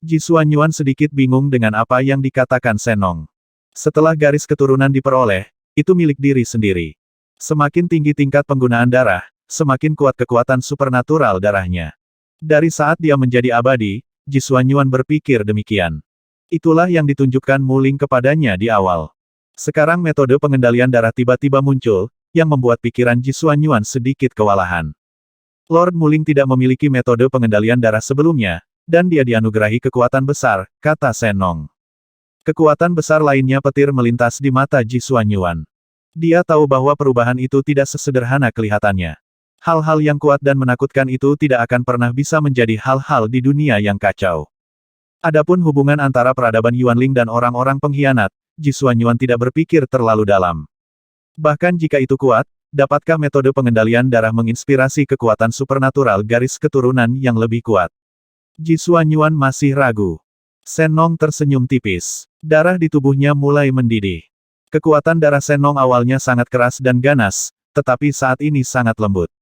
Ji Xuanyuan sedikit bingung dengan apa yang dikatakan Senong. Setelah garis keturunan diperoleh, itu milik diri sendiri. Semakin tinggi tingkat penggunaan darah, semakin kuat kekuatan supernatural darahnya. Dari saat dia menjadi abadi, Ji Xuanyuan berpikir demikian. Itulah yang ditunjukkan Muling kepadanya di awal. Sekarang metode pengendalian darah tiba-tiba muncul, yang membuat pikiran Ji Xuanyuan sedikit kewalahan. Lord Muling tidak memiliki metode pengendalian darah sebelumnya, dan dia dianugerahi kekuatan besar, kata Senong. Kekuatan besar lainnya petir melintas di mata Ji Xuanyuan. Dia tahu bahwa perubahan itu tidak sesederhana kelihatannya. Hal-hal yang kuat dan menakutkan itu tidak akan pernah bisa menjadi hal-hal di dunia yang kacau. Adapun hubungan antara peradaban Yuanling dan orang-orang pengkhianat, Ji Xuanyuan tidak berpikir terlalu dalam. Bahkan jika itu kuat, dapatkah metode pengendalian darah menginspirasi kekuatan supernatural garis keturunan yang lebih kuat? Ji Xuanyuan masih ragu. Senong tersenyum tipis. Darah di tubuhnya mulai mendidih. Kekuatan darah Senong awalnya sangat keras dan ganas, tetapi saat ini sangat lembut.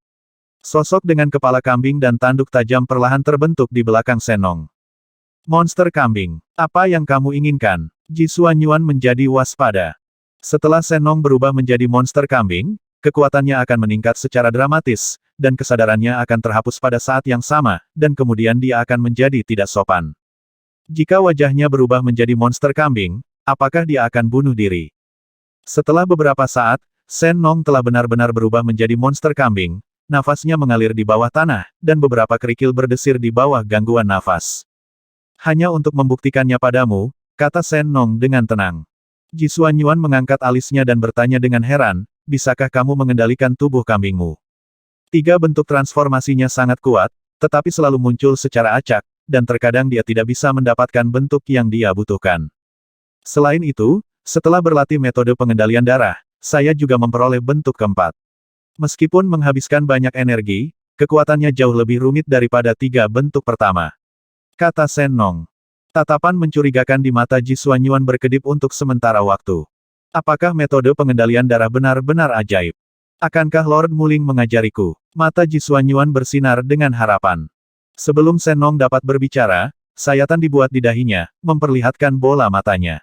Sosok dengan kepala kambing dan tanduk tajam perlahan terbentuk di belakang Senong. Monster kambing, apa yang kamu inginkan? Ji Xuanyuan menjadi waspada. Setelah Senong berubah menjadi monster kambing, kekuatannya akan meningkat secara dramatis, dan kesadarannya akan terhapus pada saat yang sama, dan kemudian dia akan menjadi tidak sopan. Jika wajahnya berubah menjadi monster kambing, apakah dia akan bunuh diri? Setelah beberapa saat, Senong telah benar-benar berubah menjadi monster kambing, nafasnya mengalir di bawah tanah, dan beberapa kerikil berdesir di bawah gangguan nafas. Hanya untuk membuktikannya padamu, kata Senong dengan tenang. Ji Xuanyuan mengangkat alisnya dan bertanya dengan heran, bisakah kamu mengendalikan tubuh kambingmu? 3 bentuk transformasinya sangat kuat, tetapi selalu muncul secara acak, dan terkadang dia tidak bisa mendapatkan bentuk yang dia butuhkan. Selain itu, setelah berlatih metode pengendalian darah, saya juga memperoleh bentuk keempat. Meskipun menghabiskan banyak energi, kekuatannya jauh lebih rumit daripada 3 bentuk pertama. Kata Senong. Tatapan mencurigakan di mata Ji Xuanyuan berkedip untuk sementara waktu. Apakah metode pengendalian darah benar-benar ajaib? Akankah Lord Muling mengajariku? Mata Ji Xuanyuan bersinar dengan harapan. Sebelum Senong dapat berbicara, sayatan dibuat di dahinya, memperlihatkan bola matanya.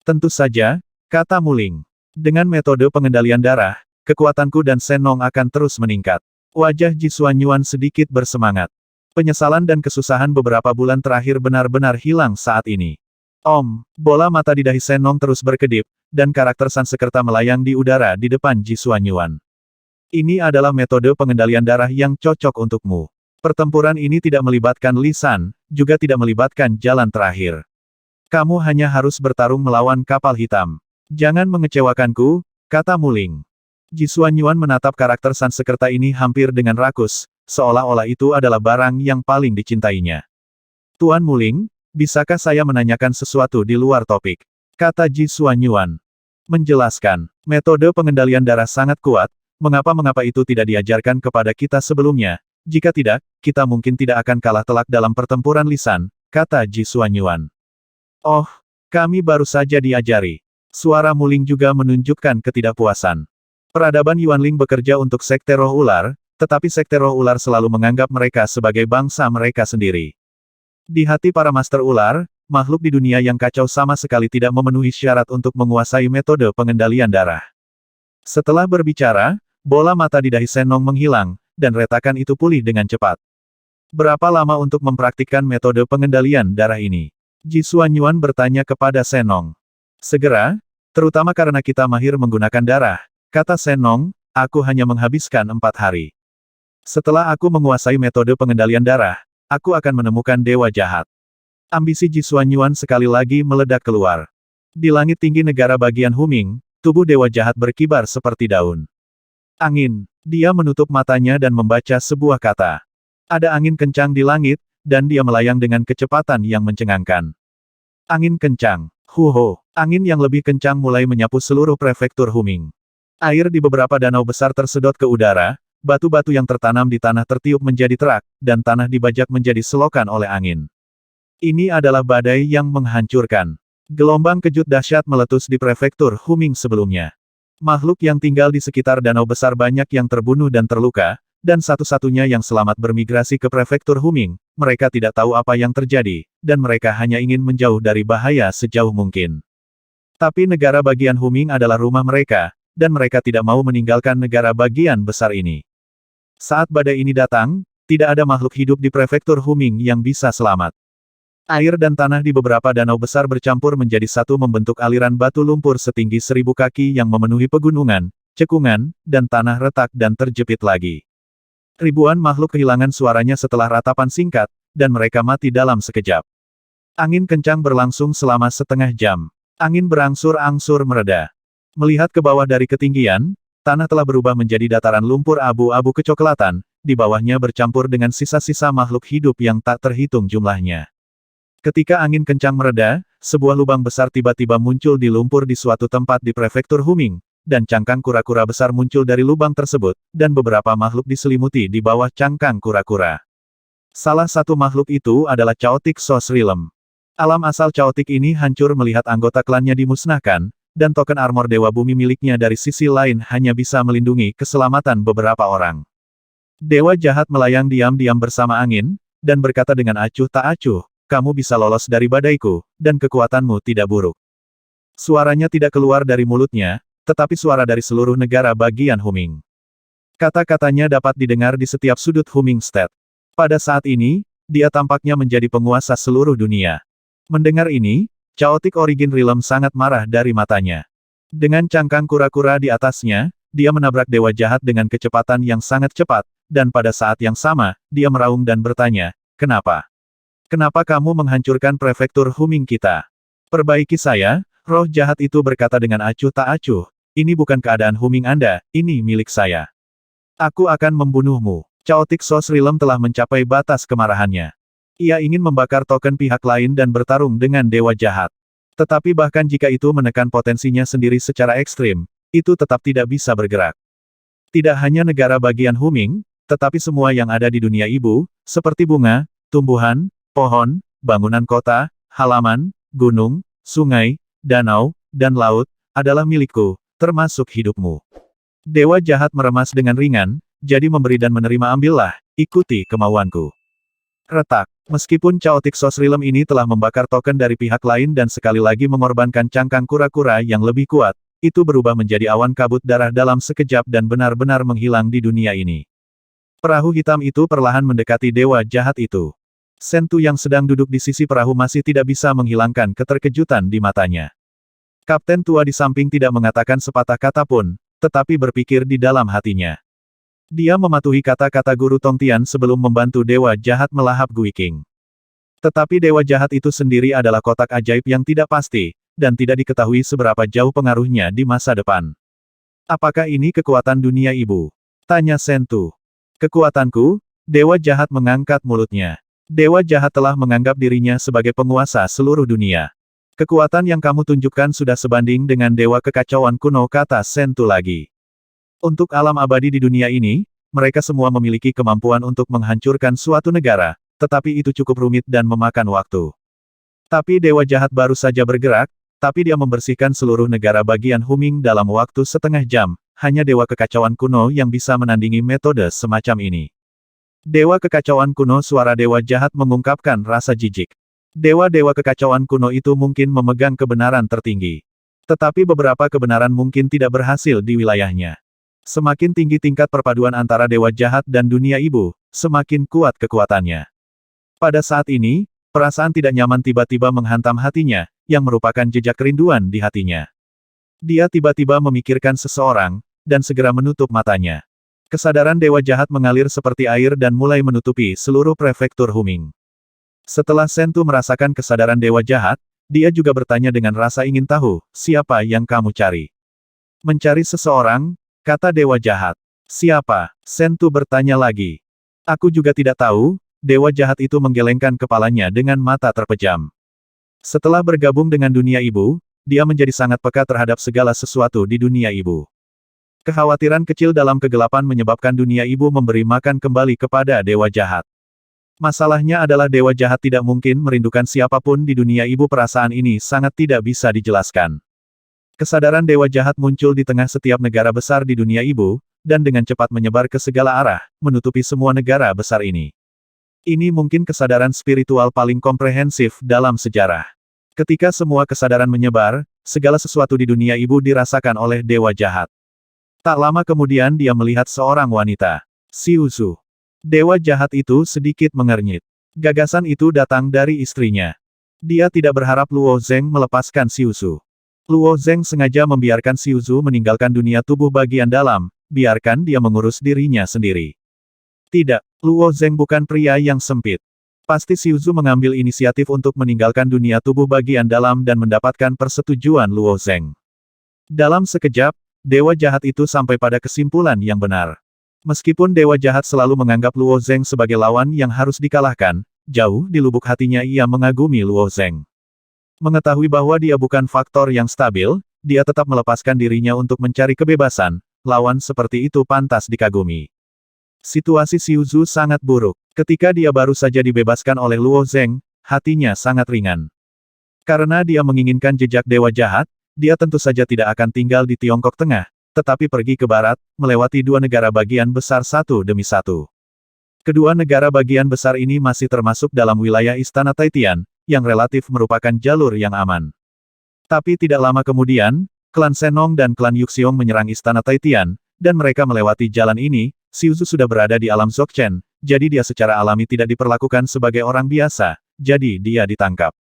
Tentu saja, kata Muling. Dengan metode pengendalian darah, kekuatanku dan Senong akan terus meningkat. Wajah Ji Xuanyuan sedikit bersemangat. Penyesalan dan kesusahan beberapa bulan terakhir benar-benar hilang saat ini. Bola mata di dahi Senong terus berkedip, dan karakter Sansekerta melayang di udara di depan Ji Xuanyuan. Ini adalah metode pengendalian darah yang cocok untukmu. Pertempuran ini tidak melibatkan lisan, juga tidak melibatkan jalan terakhir. Kamu hanya harus bertarung melawan kapal hitam. Jangan mengecewakanku, kata Muling. Ji Xuanyuan menatap karakter Sansekerta ini hampir dengan rakus, seolah-olah itu adalah barang yang paling dicintainya. Tuan Muling, bisakah saya menanyakan sesuatu di luar topik? Kata Ji Xuanyuan. Menjelaskan, metode pengendalian darah sangat kuat, mengapa itu tidak diajarkan kepada kita sebelumnya? Jika tidak, kita mungkin tidak akan kalah telak dalam pertempuran lisan, kata Ji Xuanyuan. Oh, kami baru saja diajari. Suara Muling juga menunjukkan ketidakpuasan. Peradaban Yuanling bekerja untuk Sekte Roh Ular, tetapi Sekte Roh Ular selalu menganggap mereka sebagai bangsa mereka sendiri. Di hati para Master Ular, makhluk di dunia yang kacau sama sekali tidak memenuhi syarat untuk menguasai metode pengendalian darah. Setelah berbicara, bola mata di dahi Senong menghilang, dan retakan itu pulih dengan cepat. Berapa lama untuk mempraktikkan metode pengendalian darah ini? Ji Xuanyuan bertanya kepada Senong. Segera, terutama karena kita mahir menggunakan darah, kata Senong, aku hanya menghabiskan 4 hari. Setelah aku menguasai metode pengendalian darah, aku akan menemukan dewa jahat. Ambisi Ji Xuanyuan sekali lagi meledak keluar. Di langit tinggi negara bagian Huming, tubuh dewa jahat berkibar seperti daun. Angin. Dia menutup matanya dan membaca sebuah kata. Ada angin kencang di langit, dan dia melayang dengan kecepatan yang mencengangkan. Angin kencang. Huho. Angin yang lebih kencang mulai menyapu seluruh prefektur Huming. Air di beberapa danau besar tersedot ke udara, batu-batu yang tertanam di tanah tertiup menjadi terak, dan tanah dibajak menjadi selokan oleh angin. Ini adalah badai yang menghancurkan. Gelombang kejut dahsyat meletus di prefektur Huming sebelumnya. Makhluk yang tinggal di sekitar danau besar banyak yang terbunuh dan terluka, dan satu-satunya yang selamat bermigrasi ke prefektur Huming. Mereka tidak tahu apa yang terjadi, dan mereka hanya ingin menjauh dari bahaya sejauh mungkin. Tapi negara bagian Huming adalah rumah mereka, dan mereka tidak mau meninggalkan negara bagian besar ini. Saat badai ini datang, tidak ada makhluk hidup di prefektur Huming yang bisa selamat. Air dan tanah di beberapa danau besar bercampur menjadi satu membentuk aliran batu lumpur setinggi 1000 kaki yang memenuhi pegunungan, cekungan, dan tanah retak dan terjepit lagi. Ribuan makhluk kehilangan suaranya setelah ratapan singkat, dan mereka mati dalam sekejap. Angin kencang berlangsung selama setengah jam. Angin berangsur-angsur mereda. Melihat ke bawah dari ketinggian, tanah telah berubah menjadi dataran lumpur abu-abu kecoklatan, di bawahnya bercampur dengan sisa-sisa makhluk hidup yang tak terhitung jumlahnya. Ketika angin kencang mereda, sebuah lubang besar tiba-tiba muncul di lumpur di suatu tempat di prefektur Huming, dan cangkang kura-kura besar muncul dari lubang tersebut, dan beberapa makhluk diselimuti di bawah cangkang kura-kura. Salah satu makhluk itu adalah Chaotic Source Realm. Alam asal Chaotic ini hancur melihat anggota klannya dimusnahkan, dan token armor Dewa Bumi miliknya dari sisi lain hanya bisa melindungi keselamatan beberapa orang. Dewa jahat melayang diam-diam bersama angin, dan berkata dengan acuh tak acuh, kamu bisa lolos dari badaiku, dan kekuatanmu tidak buruk. Suaranya tidak keluar dari mulutnya, tetapi suara dari seluruh negara bagian Huming. Kata-katanya dapat didengar di setiap sudut Huming State. Pada saat ini, dia tampaknya menjadi penguasa seluruh dunia. Mendengar ini, Chaotic Origin Realm sangat marah dari matanya. Dengan cangkang kura-kura di atasnya, dia menabrak dewa jahat dengan kecepatan yang sangat cepat, dan pada saat yang sama, dia meraung dan bertanya, kenapa? Kenapa kamu menghancurkan prefektur Huming kita? Perbaiki saya, roh jahat itu berkata dengan acuh tak acuh, ini bukan keadaan Huming Anda, ini milik saya. Aku akan membunuhmu. Chaotic Source Realm telah mencapai batas kemarahannya. Ia ingin membakar token pihak lain dan bertarung dengan dewa jahat. Tetapi bahkan jika itu menekan potensinya sendiri secara ekstrim, itu tetap tidak bisa bergerak. Tidak hanya negara bagian Huming, tetapi semua yang ada di dunia ibu, seperti bunga, tumbuhan, pohon, bangunan kota, halaman, gunung, sungai, danau, dan laut, adalah milikku, termasuk hidupmu. Dewa jahat meremas dengan ringan, jadi memberi dan menerima ambillah, ikuti kemauanku. Retak. Meskipun Chaotic Source Realm ini telah membakar token dari pihak lain dan sekali lagi mengorbankan cangkang kura-kura yang lebih kuat, itu berubah menjadi awan kabut darah dalam sekejap dan benar-benar menghilang di dunia ini. Perahu hitam itu perlahan mendekati dewa jahat itu. Sentu yang sedang duduk di sisi perahu masih tidak bisa menghilangkan keterkejutan di matanya. Kapten tua di samping tidak mengatakan sepatah kata pun, tetapi berpikir di dalam hatinya. Dia mematuhi kata-kata Guru Tongtian sebelum membantu dewa jahat melahap Gui King. Tetapi dewa jahat itu sendiri adalah kotak ajaib yang tidak pasti, dan tidak diketahui seberapa jauh pengaruhnya di masa depan. Apakah ini kekuatan dunia ibu? Tanya Sentu. Kekuatanku? Dewa jahat mengangkat mulutnya. Dewa jahat telah menganggap dirinya sebagai penguasa seluruh dunia. Kekuatan yang kamu tunjukkan sudah sebanding dengan dewa kekacauan kuno, kata Sentu lagi. Untuk alam abadi di dunia ini, mereka semua memiliki kemampuan untuk menghancurkan suatu negara, tetapi itu cukup rumit dan memakan waktu. Tapi dewa jahat baru saja bergerak, tapi dia membersihkan seluruh negara bagian Huming dalam waktu setengah jam, hanya dewa kekacauan kuno yang bisa menandingi metode semacam ini. Dewa kekacauan kuno, suara dewa jahat mengungkapkan rasa jijik. Dewa-dewa kekacauan kuno itu mungkin memegang kebenaran tertinggi. Tetapi beberapa kebenaran mungkin tidak berhasil di wilayahnya. Semakin tinggi tingkat perpaduan antara dewa jahat dan dunia ibu, semakin kuat kekuatannya. Pada saat ini, perasaan tidak nyaman tiba-tiba menghantam hatinya, yang merupakan jejak kerinduan di hatinya. Dia tiba-tiba memikirkan seseorang, dan segera menutup matanya. Kesadaran dewa jahat mengalir seperti air dan mulai menutupi seluruh prefektur Huming. Setelah Sentu merasakan kesadaran dewa jahat, dia juga bertanya dengan rasa ingin tahu, siapa yang kamu cari? Mencari seseorang, kata dewa jahat. Siapa? Sentu bertanya lagi. Aku juga tidak tahu, dewa jahat itu menggelengkan kepalanya dengan mata terpejam. Setelah bergabung dengan dunia ibu, dia menjadi sangat peka terhadap segala sesuatu di dunia ibu. Kekhawatiran kecil dalam kegelapan menyebabkan dunia ibu memberi makan kembali kepada dewa jahat. Masalahnya adalah dewa jahat tidak mungkin merindukan siapapun di dunia ibu. Perasaan ini sangat tidak bisa dijelaskan. Kesadaran dewa jahat muncul di tengah setiap negara besar di dunia ibu, dan dengan cepat menyebar ke segala arah, menutupi semua negara besar ini. Ini mungkin kesadaran spiritual paling komprehensif dalam sejarah. Ketika semua kesadaran menyebar, segala sesuatu di dunia ibu dirasakan oleh dewa jahat. Tak lama kemudian dia melihat seorang wanita. Xiuzu. Dewa jahat itu sedikit mengernyit. Gagasan itu datang dari istrinya. Dia tidak berharap Luo Zeng melepaskan Xiuzu. Luo Zeng sengaja membiarkan Xiuzu meninggalkan dunia tubuh bagian dalam, biarkan dia mengurus dirinya sendiri. Tidak, Luo Zeng bukan pria yang sempit. Pasti Xiuzu mengambil inisiatif untuk meninggalkan dunia tubuh bagian dalam dan mendapatkan persetujuan Luo Zeng. Dalam sekejap, dewa jahat itu sampai pada kesimpulan yang benar. Meskipun dewa jahat selalu menganggap Luo Zeng sebagai lawan yang harus dikalahkan, jauh di lubuk hatinya ia mengagumi Luo Zeng. Mengetahui bahwa dia bukan faktor yang stabil, dia tetap melepaskan dirinya untuk mencari kebebasan, lawan seperti itu pantas dikagumi. Situasi Xiuzu sangat buruk. Ketika dia baru saja dibebaskan oleh Luo Zeng, hatinya sangat ringan. Karena dia menginginkan jejak dewa jahat, dia tentu saja tidak akan tinggal di Tiongkok Tengah, tetapi pergi ke barat, melewati dua negara bagian besar satu demi satu. Kedua negara bagian besar ini masih termasuk dalam wilayah Istana Taitian, yang relatif merupakan jalur yang aman. Tapi tidak lama kemudian, klan Senong dan klan Yuxiong menyerang Istana Taitian, dan mereka melewati jalan ini. Xiuzu sudah berada di alam Dzogchen, jadi dia secara alami tidak diperlakukan sebagai orang biasa, jadi dia ditangkap.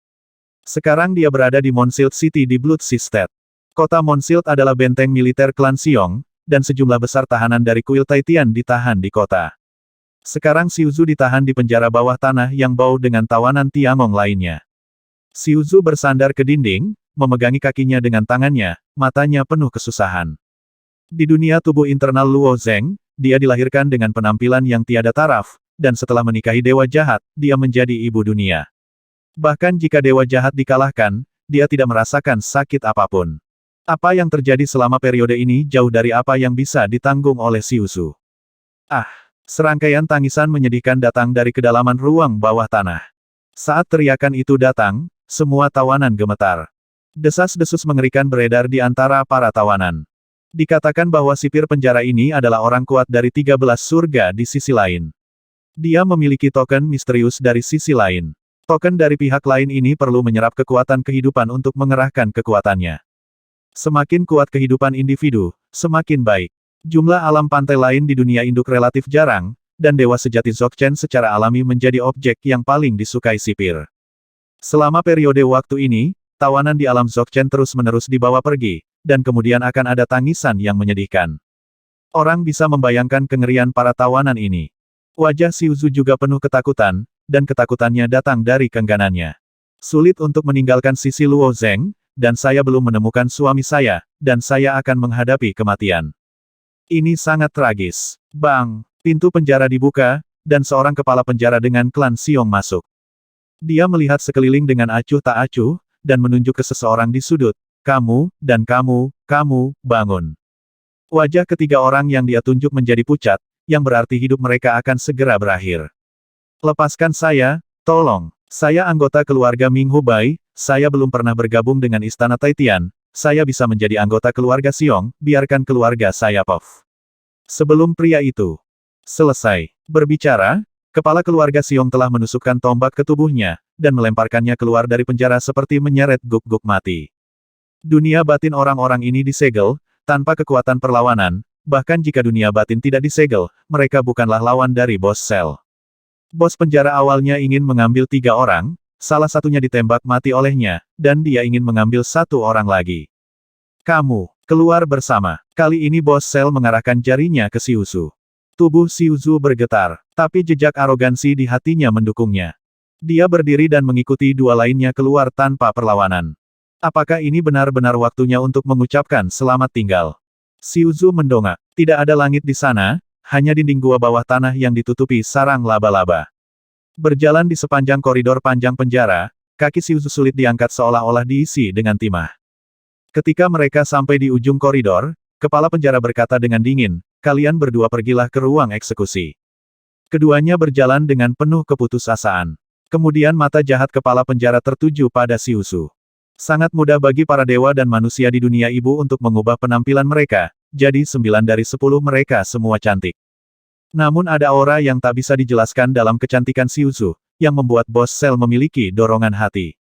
Sekarang dia berada di Monsild City di Blood Sea State. Kota Monsild adalah benteng militer klan Xiong, dan sejumlah besar tahanan dari kuil Taitian ditahan di kota. Sekarang Xiuzu ditahan di penjara bawah tanah yang bau dengan tawanan Tiangong lainnya. Xiuzu bersandar ke dinding, memegangi kakinya dengan tangannya, matanya penuh kesusahan. Di dunia tubuh internal Luo Zeng, dia dilahirkan dengan penampilan yang tiada taraf, dan setelah menikahi dewa jahat, dia menjadi ibu dunia. Bahkan jika dewa jahat dikalahkan, dia tidak merasakan sakit apapun. Apa yang terjadi selama periode ini jauh dari apa yang bisa ditanggung oleh Xiuzu. Ah! Serangkaian tangisan menyedihkan datang dari kedalaman ruang bawah tanah. Saat teriakan itu datang, semua tawanan gemetar. Desas-desus mengerikan beredar di antara para tawanan. Dikatakan bahwa sipir penjara ini adalah orang kuat dari 13 surga di sisi lain. Dia memiliki token misterius dari sisi lain. Token dari pihak lain ini perlu menyerap kekuatan kehidupan untuk mengerahkan kekuatannya. Semakin kuat kehidupan individu, semakin baik. Jumlah alam pantai lain di dunia induk relatif jarang, dan dewa sejati Dzogchen secara alami menjadi objek yang paling disukai sipir. Selama periode waktu ini, tawanan di alam Dzogchen terus-menerus dibawa pergi, dan kemudian akan ada tangisan yang menyedihkan. Orang bisa membayangkan kengerian para tawanan ini. Wajah Xiuzu juga penuh ketakutan, dan ketakutannya datang dari kengganannya. Sulit untuk meninggalkan sisi Luo Zeng, dan saya belum menemukan suami saya, dan saya akan menghadapi kematian. Ini sangat tragis. Bang! Pintu penjara dibuka, dan seorang kepala penjara dengan klan Xiong masuk. Dia melihat sekeliling dengan acuh tak acuh, dan menunjuk ke seseorang di sudut. Kamu, dan kamu, bangun. Wajah ketiga orang yang dia tunjuk menjadi pucat, yang berarti hidup mereka akan segera berakhir. Lepaskan saya, tolong. Saya anggota keluarga Ming Hubai, saya belum pernah bergabung dengan Istana Taitian. Saya bisa menjadi anggota keluarga Xiong, biarkan keluarga saya Puff. Sebelum pria itu selesai berbicara, kepala keluarga Xiong telah menusukkan tombak ke tubuhnya, dan melemparkannya keluar dari penjara seperti menyeret guk-guk mati. Dunia batin orang-orang ini disegel, tanpa kekuatan perlawanan, bahkan jika dunia batin tidak disegel, mereka bukanlah lawan dari bos sel. Bos penjara awalnya ingin mengambil 3 orang, salah satunya ditembak mati olehnya, dan dia ingin mengambil 1 orang lagi. Kamu, keluar bersama. Kali ini bos sel mengarahkan jarinya ke Xiuzu. Tubuh Xiuzu bergetar, tapi jejak arogansi di hatinya mendukungnya. Dia berdiri dan mengikuti 2 lainnya keluar tanpa perlawanan. Apakah ini benar-benar waktunya untuk mengucapkan selamat tinggal? Xiuzu mendongak. Tidak ada langit di sana, hanya dinding gua bawah tanah yang ditutupi sarang laba-laba. Berjalan di sepanjang koridor panjang penjara, kaki Xiuzu sulit diangkat seolah-olah diisi dengan timah. Ketika mereka sampai di ujung koridor, kepala penjara berkata dengan dingin, kalian berdua pergilah ke ruang eksekusi. Keduanya berjalan dengan penuh keputusasaan. Kemudian mata jahat kepala penjara tertuju pada Xiuzu. Sangat mudah bagi para dewa dan manusia di dunia ibu untuk mengubah penampilan mereka, jadi 9 dari 10 mereka semua cantik. Namun ada aura yang tak bisa dijelaskan dalam kecantikan Xiuzu, yang membuat Bos Sel memiliki dorongan hati.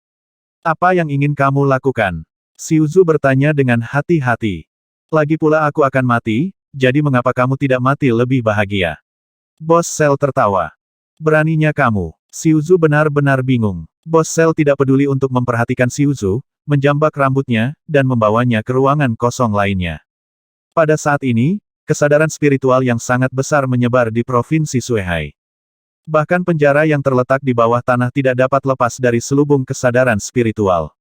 Apa yang ingin kamu lakukan? Xiuzu bertanya dengan hati-hati. Lagi pula aku akan mati, jadi mengapa kamu tidak mati lebih bahagia? Bos Sel tertawa. Beraninya kamu. Xiuzu benar-benar bingung. Bos Sel tidak peduli untuk memperhatikan Xiuzu, menjambak rambutnya, dan membawanya ke ruangan kosong lainnya. Pada saat ini, kesadaran spiritual yang sangat besar menyebar di Provinsi Suehai. Bahkan penjara yang terletak di bawah tanah tidak dapat lepas dari selubung kesadaran spiritual.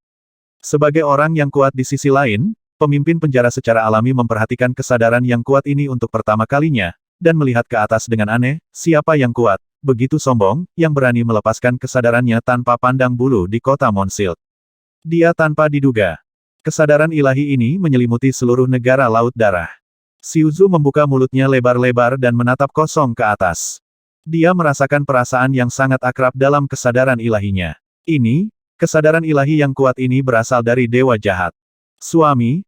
Sebagai orang yang kuat di sisi lain, pemimpin penjara secara alami memperhatikan kesadaran yang kuat ini untuk pertama kalinya, dan melihat ke atas dengan aneh, siapa yang kuat, begitu sombong, yang berani melepaskan kesadarannya tanpa pandang bulu di kota Monsild. Dia tanpa diduga. Kesadaran ilahi ini menyelimuti seluruh negara Laut Darah. Xiuzu membuka mulutnya lebar-lebar dan menatap kosong ke atas. Dia merasakan perasaan yang sangat akrab dalam kesadaran ilahinya. Ini, kesadaran ilahi yang kuat ini berasal dari dewa jahat. Suami,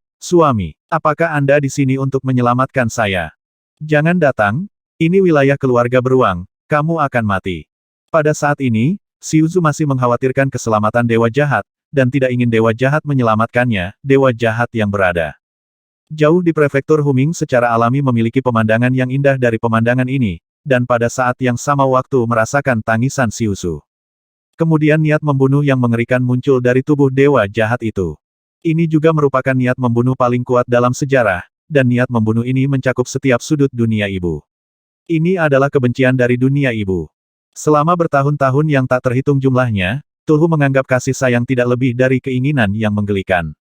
apakah Anda di sini untuk menyelamatkan saya? Jangan datang, ini wilayah keluarga beruang, kamu akan mati. Pada saat ini, Xiuzu masih mengkhawatirkan keselamatan dewa jahat, dan tidak ingin dewa jahat menyelamatkannya, dewa jahat yang berada jauh di prefektur Huming secara alami memiliki pemandangan yang indah dari pemandangan ini, dan pada saat yang sama waktu merasakan tangisan Xiuzu. Kemudian niat membunuh yang mengerikan muncul dari tubuh dewa jahat itu. Ini juga merupakan niat membunuh paling kuat dalam sejarah, dan niat membunuh ini mencakup setiap sudut dunia ibu. Ini adalah kebencian dari dunia ibu. Selama bertahun-tahun yang tak terhitung jumlahnya, Tulhu menganggap kasih sayang tidak lebih dari keinginan yang menggelikan.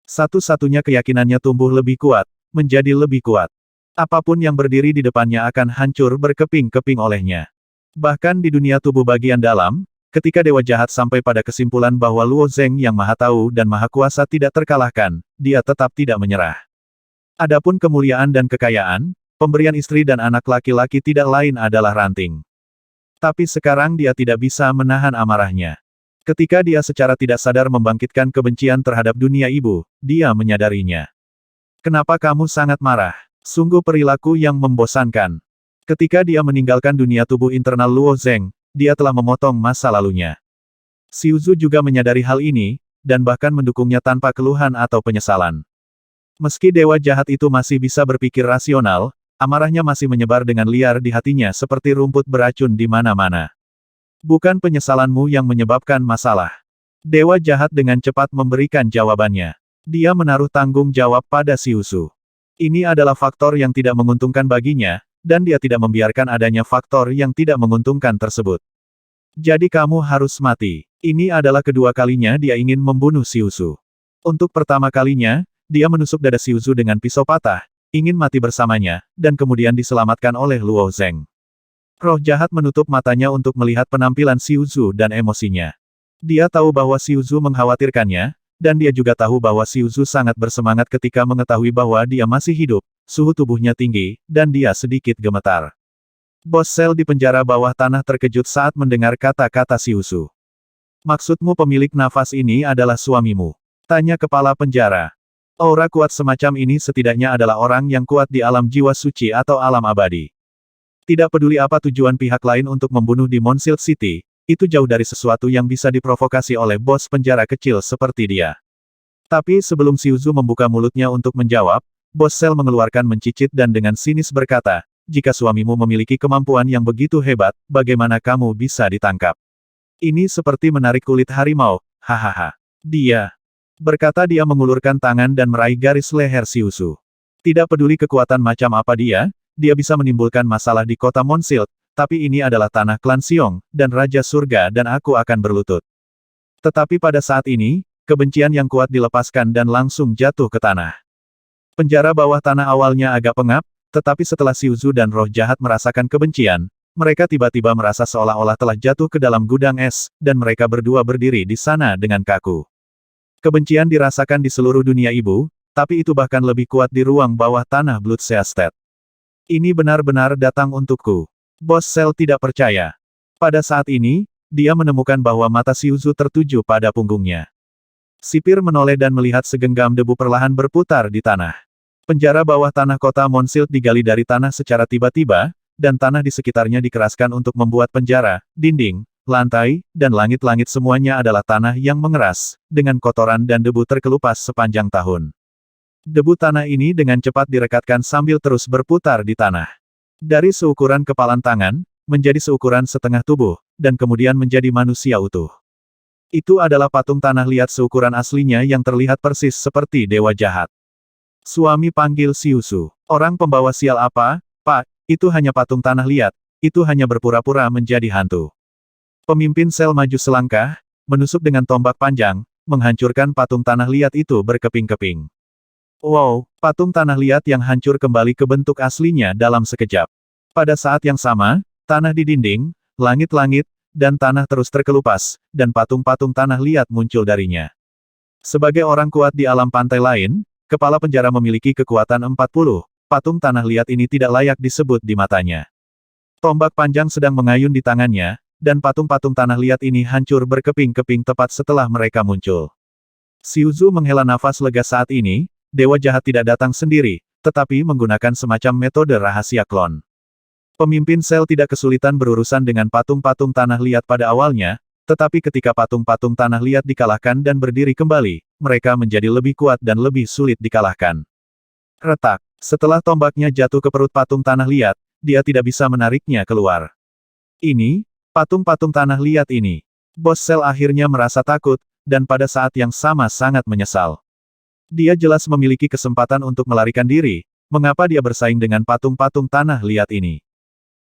Satu-satunya keyakinannya tumbuh lebih kuat, menjadi lebih kuat. Apapun yang berdiri di depannya akan hancur berkeping-keping olehnya. Bahkan di dunia tubuh bagian dalam, ketika dewa jahat sampai pada kesimpulan bahwa Luo Zeng yang maha tahu dan maha kuasa tidak terkalahkan, dia tetap tidak menyerah. Adapun kemuliaan dan kekayaan, pemberian istri dan anak laki-laki tidak lain adalah ranting. Tapi sekarang dia tidak bisa menahan amarahnya. Ketika dia secara tidak sadar membangkitkan kebencian terhadap dunia ibu, dia menyadarinya. Kenapa kamu sangat marah? Sungguh perilaku yang membosankan. Ketika dia meninggalkan dunia tubuh internal Luo Zeng, dia telah memotong masa lalunya. Xiuzu juga menyadari hal ini, dan bahkan mendukungnya tanpa keluhan atau penyesalan. Meski dewa jahat itu masih bisa berpikir rasional, amarahnya masih menyebar dengan liar di hatinya seperti rumput beracun di mana-mana. Bukan penyesalanmu yang menyebabkan masalah. Dewa jahat dengan cepat memberikan jawabannya. Dia menaruh tanggung jawab pada Xiuzu. Ini adalah faktor yang tidak menguntungkan baginya, dan dia tidak membiarkan adanya faktor yang tidak menguntungkan tersebut. Jadi kamu harus mati. Ini adalah kedua kalinya dia ingin membunuh Xiuzu. Untuk pertama kalinya, dia menusuk dada Xiuzu dengan pisau patah, ingin mati bersamanya, dan kemudian diselamatkan oleh Luo Zeng. Roh jahat menutup matanya untuk melihat penampilan Xiuzu dan emosinya. Dia tahu bahwa Xiuzu mengkhawatirkannya, dan dia juga tahu bahwa Xiuzu sangat bersemangat ketika mengetahui bahwa dia masih hidup, suhu tubuhnya tinggi, dan dia sedikit gemetar. Bos Sel di penjara bawah tanah terkejut saat mendengar kata-kata Xiuzu. Maksudmu pemilik nafas ini adalah suamimu? Tanya kepala penjara. Aura kuat semacam ini setidaknya adalah orang yang kuat di alam jiwa suci atau alam abadi. Tidak peduli apa tujuan pihak lain untuk membunuh di Monsild City, itu jauh dari sesuatu yang bisa diprovokasi oleh bos penjara kecil seperti dia. Tapi sebelum Xiuzu membuka mulutnya untuk menjawab, Bos Sel mengeluarkan mencicit dan dengan sinis berkata, jika suamimu memiliki kemampuan yang begitu hebat, bagaimana kamu bisa ditangkap? Ini seperti menarik kulit harimau, hahaha. Dia. Berkata dia mengulurkan tangan dan meraih garis leher Xiuzu. Tidak peduli kekuatan macam apa dia bisa menimbulkan masalah di kota Monsild, tapi ini adalah tanah klan Xiong, dan Raja Surga dan aku akan berlutut. Tetapi pada saat ini, kebencian yang kuat dilepaskan dan langsung jatuh ke tanah. Penjara bawah tanah awalnya agak pengap, tetapi setelah Xiuzu dan roh jahat merasakan kebencian, mereka tiba-tiba merasa seolah-olah telah jatuh ke dalam gudang es, dan mereka berdua berdiri di sana dengan kaku. Kebencian dirasakan di seluruh dunia ibu, tapi itu bahkan lebih kuat di ruang bawah tanah Bloodseasted. Ini benar-benar datang untukku. Bos Sel tidak percaya. Pada saat ini, dia menemukan bahwa mata Xiuzu tertuju pada punggungnya. Sipir menoleh dan melihat segenggam debu perlahan berputar di tanah. Penjara bawah tanah kota Moonsilt digali dari tanah secara tiba-tiba, dan tanah di sekitarnya dikeraskan untuk membuat penjara, dinding, lantai, dan langit-langit semuanya adalah tanah yang mengeras, dengan kotoran dan debu terkelupas sepanjang tahun. Debu tanah ini dengan cepat direkatkan sambil terus berputar di tanah. Dari seukuran kepalan tangan, menjadi seukuran setengah tubuh, dan kemudian menjadi manusia utuh. Itu adalah patung tanah liat seukuran aslinya yang terlihat persis seperti dewa jahat. Suami panggil Siusu. Orang pembawa sial apa, Pak? Itu hanya patung tanah liat, itu hanya berpura-pura menjadi hantu. Pemimpin sel maju selangkah, menusuk dengan tombak panjang, menghancurkan patung tanah liat itu berkeping-keping. Wow, patung tanah liat yang hancur kembali ke bentuk aslinya dalam sekejap. Pada saat yang sama, tanah di dinding, langit-langit, dan tanah terus terkelupas, dan patung-patung tanah liat muncul darinya. Sebagai orang kuat di alam pantai lain, kepala penjara memiliki kekuatan 40, patung tanah liat ini tidak layak disebut di matanya. Tombak panjang sedang mengayun di tangannya, dan patung-patung tanah liat ini hancur berkeping-keping tepat setelah mereka muncul. Siuzu menghela nafas lega saat ini, dewa jahat tidak datang sendiri, tetapi menggunakan semacam metode rahasia klon. Pemimpin sel tidak kesulitan berurusan dengan patung-patung tanah liat pada awalnya, tetapi ketika patung-patung tanah liat dikalahkan dan berdiri kembali, mereka menjadi lebih kuat dan lebih sulit dikalahkan. Retak. Setelah tombaknya jatuh ke perut patung tanah liat, dia tidak bisa menariknya keluar. Ini, patung-patung tanah liat ini. Bos sel akhirnya merasa takut, dan pada saat yang sama sangat menyesal. Dia jelas memiliki kesempatan untuk melarikan diri, mengapa dia bersaing dengan patung-patung tanah liat ini.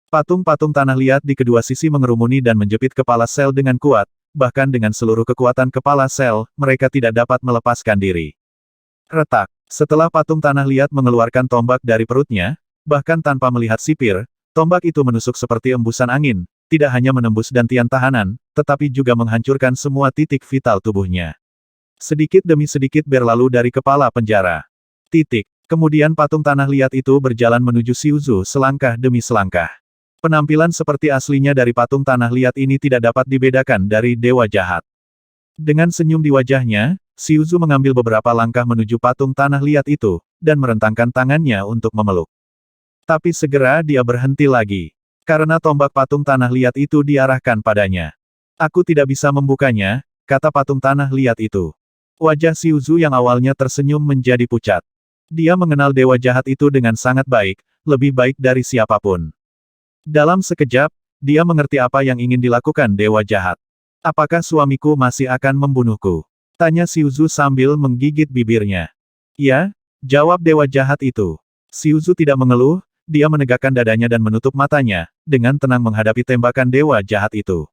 Patung-patung tanah liat di kedua sisi mengerumuni dan menjepit kepala sel dengan kuat, bahkan dengan seluruh kekuatan kepala sel, mereka tidak dapat melepaskan diri. Retak. Setelah patung tanah liat mengeluarkan tombak dari perutnya, bahkan tanpa melihat sipir, tombak itu menusuk seperti embusan angin, tidak hanya menembus dantian tahanan, tetapi juga menghancurkan semua titik vital tubuhnya. Sedikit demi sedikit berlalu dari kepala penjara. Kemudian patung tanah liat itu berjalan menuju Siuzu selangkah demi selangkah. Penampilan seperti aslinya dari patung tanah liat ini tidak dapat dibedakan dari dewa jahat. Dengan senyum di wajahnya, Siuzu mengambil beberapa langkah menuju patung tanah liat itu, dan merentangkan tangannya untuk memeluk. Tapi segera dia berhenti lagi. Karena tombak patung tanah liat itu diarahkan padanya. Aku tidak bisa membukanya, kata patung tanah liat itu. Wajah Siuzu yang awalnya tersenyum menjadi pucat. Dia mengenal dewa jahat itu dengan sangat baik, lebih baik dari siapapun. Dalam sekejap, dia mengerti apa yang ingin dilakukan dewa jahat. Apakah suamiku masih akan membunuhku? Tanya Siuzu sambil menggigit bibirnya. Ya, jawab dewa jahat itu. Siuzu tidak mengeluh, dia menegakkan dadanya dan menutup matanya, dengan tenang menghadapi tembakan dewa jahat itu.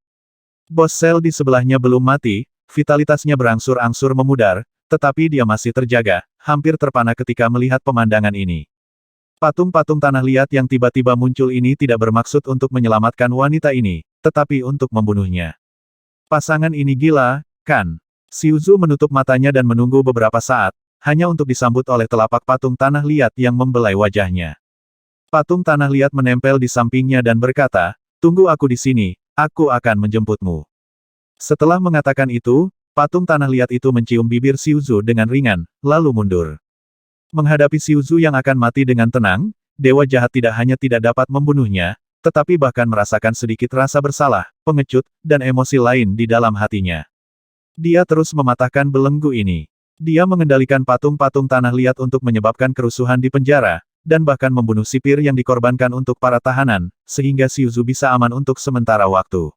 Bos sel di sebelahnya belum mati, vitalitasnya berangsur-angsur memudar, tetapi dia masih terjaga, hampir terpana ketika melihat pemandangan ini. Patung-patung tanah liat yang tiba-tiba muncul ini tidak bermaksud untuk menyelamatkan wanita ini, tetapi untuk membunuhnya. Pasangan ini gila, kan? Siuzu menutup matanya dan menunggu beberapa saat, hanya untuk disambut oleh telapak patung tanah liat yang membelai wajahnya. Patung tanah liat menempel di sampingnya dan berkata, "Tunggu aku di sini, aku akan menjemputmu." Setelah mengatakan itu, patung tanah liat itu mencium bibir Siuzu dengan ringan, lalu mundur. Menghadapi Siuzu yang akan mati dengan tenang, dewa jahat tidak hanya tidak dapat membunuhnya, tetapi bahkan merasakan sedikit rasa bersalah, pengecut, dan emosi lain di dalam hatinya. Dia terus mematahkan belenggu ini. Dia mengendalikan patung-patung tanah liat untuk menyebabkan kerusuhan di penjara, dan bahkan membunuh sipir yang dikorbankan untuk para tahanan, sehingga Siuzu bisa aman untuk sementara waktu.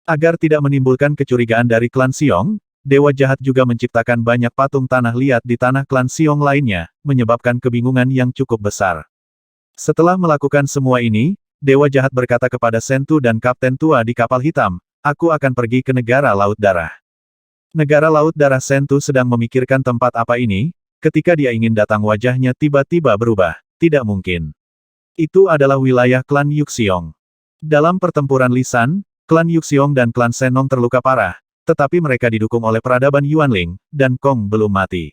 Agar tidak menimbulkan kecurigaan dari klan Xiong, dewa jahat juga menciptakan banyak patung tanah liat di tanah klan Xiong lainnya, menyebabkan kebingungan yang cukup besar. Setelah melakukan semua ini, dewa jahat berkata kepada Sentu dan Kapten tua di kapal hitam, "Aku akan pergi ke negara Laut Darah." Negara Laut Darah. Sentu sedang memikirkan tempat apa ini, ketika dia ingin datang wajahnya tiba-tiba berubah. Tidak mungkin. Itu adalah wilayah klan Yuxiong. Dalam pertempuran lisan, klan Yuxiong dan klan Senong terluka parah, tetapi mereka didukung oleh peradaban Yuanling, dan Kong belum mati.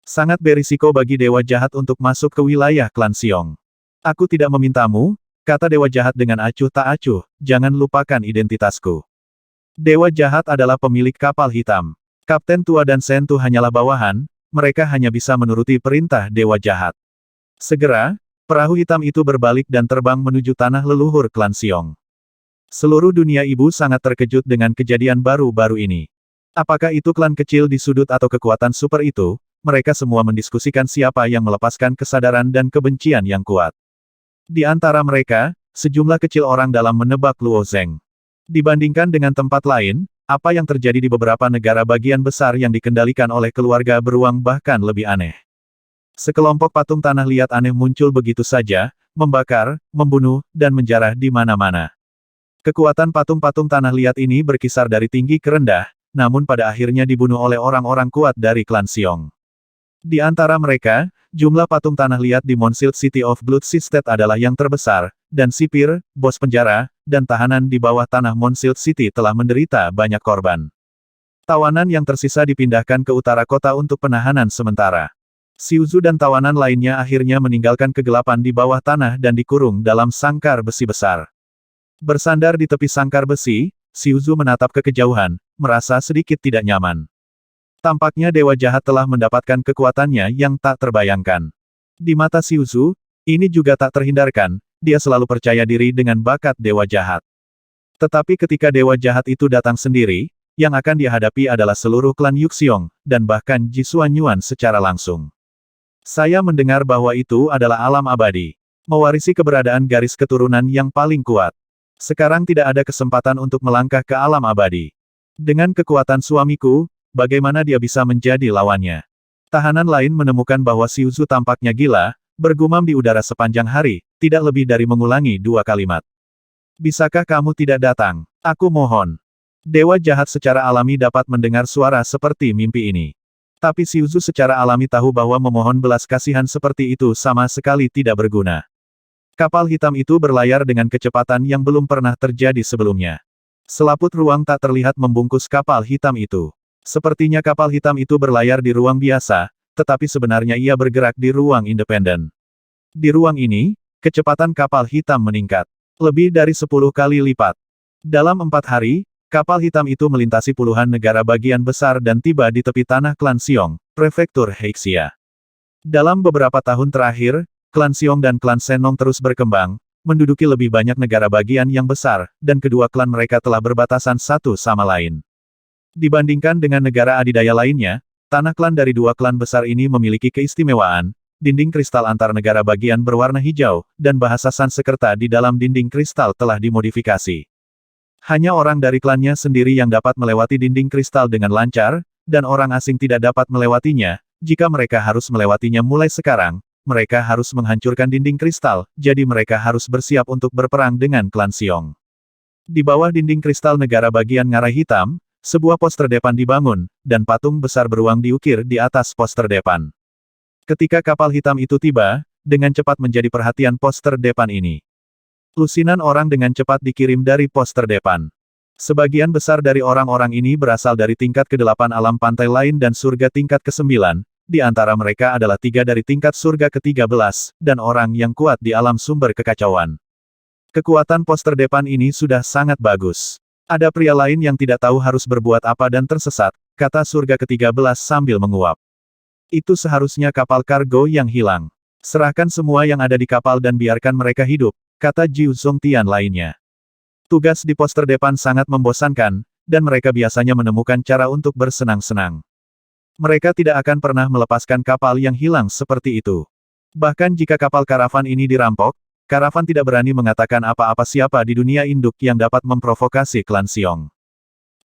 Sangat berisiko bagi dewa jahat untuk masuk ke wilayah klan Xiong. Aku tidak memintamu, kata dewa jahat dengan acuh tak acuh, jangan lupakan identitasku. Dewa jahat adalah pemilik kapal hitam. Kapten tua dan Sentu hanyalah bawahan, mereka hanya bisa menuruti perintah dewa jahat. Segera, perahu hitam itu berbalik dan terbang menuju tanah leluhur klan Xiong. Seluruh dunia ibu sangat terkejut dengan kejadian baru-baru ini. Apakah itu klan kecil di sudut atau kekuatan super itu? Mereka semua mendiskusikan siapa yang melepaskan kesadaran dan kebencian yang kuat. Di antara mereka, sejumlah kecil orang dalam menebak Luo Zeng. Dibandingkan dengan tempat lain, apa yang terjadi di beberapa negara bagian besar yang dikendalikan oleh keluarga beruang bahkan lebih aneh. Sekelompok patung tanah liat aneh muncul begitu saja, membakar, membunuh, dan menjarah di mana-mana. Kekuatan patung-patung tanah liat ini berkisar dari tinggi ke rendah, namun pada akhirnya dibunuh oleh orang-orang kuat dari klan Xiong. Di antara mereka, jumlah patung tanah liat di Moonsilt City of Blood Sisted adalah yang terbesar, dan sipir, bos penjara, dan tahanan di bawah tanah Moonsilt City telah menderita banyak korban. Tawanan yang tersisa dipindahkan ke utara kota untuk penahanan sementara. Xiuzhu dan tawanan lainnya akhirnya meninggalkan kegelapan di bawah tanah dan dikurung dalam sangkar besi besar. Bersandar di tepi sangkar besi, Xiuzhu menatap ke kejauhan, merasa sedikit tidak nyaman. Tampaknya dewa jahat telah mendapatkan kekuatannya yang tak terbayangkan. Di mata Xiuzhu, ini juga tak terhindarkan, dia selalu percaya diri dengan bakat dewa jahat. Tetapi ketika dewa jahat itu datang sendiri, yang akan dihadapi adalah seluruh klan Yuxiong, dan bahkan Ji Xuanyuan secara langsung. Saya mendengar bahwa itu adalah alam abadi. Mewarisi keberadaan garis keturunan yang paling kuat. Sekarang tidak ada kesempatan untuk melangkah ke alam abadi. Dengan kekuatan suamiku, bagaimana dia bisa menjadi lawannya? Tahanan lain menemukan bahwa Xiuzhu tampaknya gila, bergumam di udara sepanjang hari, tidak lebih dari mengulangi 2 kalimat. Bisakah kamu tidak datang? Aku mohon. Dewa jahat secara alami dapat mendengar suara seperti mimpi ini. Tapi Xiuzhu secara alami tahu bahwa memohon belas kasihan seperti itu sama sekali tidak berguna. Kapal hitam itu berlayar dengan kecepatan yang belum pernah terjadi sebelumnya. Selaput ruang tak terlihat membungkus kapal hitam itu. Sepertinya kapal hitam itu berlayar di ruang biasa, tetapi sebenarnya ia bergerak di ruang independen. Di ruang ini, kecepatan kapal hitam meningkat. Lebih dari 10 kali lipat. Dalam 4 hari, kapal hitam itu melintasi puluhan negara bagian besar dan tiba di tepi tanah klan Xiong, prefektur Hexia. Dalam beberapa tahun terakhir, klan Xiong dan klan Shenong terus berkembang, menduduki lebih banyak negara bagian yang besar, dan kedua klan mereka telah berbatasan satu sama lain. Dibandingkan dengan negara adidaya lainnya, tanah klan dari dua klan besar ini memiliki keistimewaan, dinding kristal antar negara bagian berwarna hijau, dan bahasa Sanskerta di dalam dinding kristal telah dimodifikasi. Hanya orang dari klannya sendiri yang dapat melewati dinding kristal dengan lancar, dan orang asing tidak dapat melewatinya. Jika mereka harus melewatinya mulai sekarang, mereka harus menghancurkan dinding kristal, jadi mereka harus bersiap untuk berperang dengan klan Xiong. Di bawah dinding kristal negara bagian ngarai hitam, sebuah poster depan dibangun, dan patung besar beruang diukir di atas poster depan. Ketika kapal hitam itu tiba, dengan cepat menjadi perhatian poster depan ini. Lusinan orang dengan cepat dikirim dari poster depan. Sebagian besar dari orang-orang ini berasal dari tingkat ke-8 alam pantai lain dan surga tingkat ke-9, di antara mereka adalah 3 dari tingkat surga ke-13, dan orang yang kuat di alam sumber kekacauan. Kekuatan poster depan ini sudah sangat bagus. Ada pria lain yang tidak tahu harus berbuat apa dan tersesat, kata surga ke-13 sambil menguap. Itu seharusnya kapal kargo yang hilang. Serahkan semua yang ada di kapal dan biarkan mereka hidup, kata Jiu Zongtian lainnya. Tugas di poster depan sangat membosankan, dan mereka biasanya menemukan cara untuk bersenang-senang. Mereka tidak akan pernah melepaskan kapal yang hilang seperti itu. Bahkan jika kapal karavan ini dirampok, karavan tidak berani mengatakan apa-apa siapa di dunia induk yang dapat memprovokasi klan Xiong.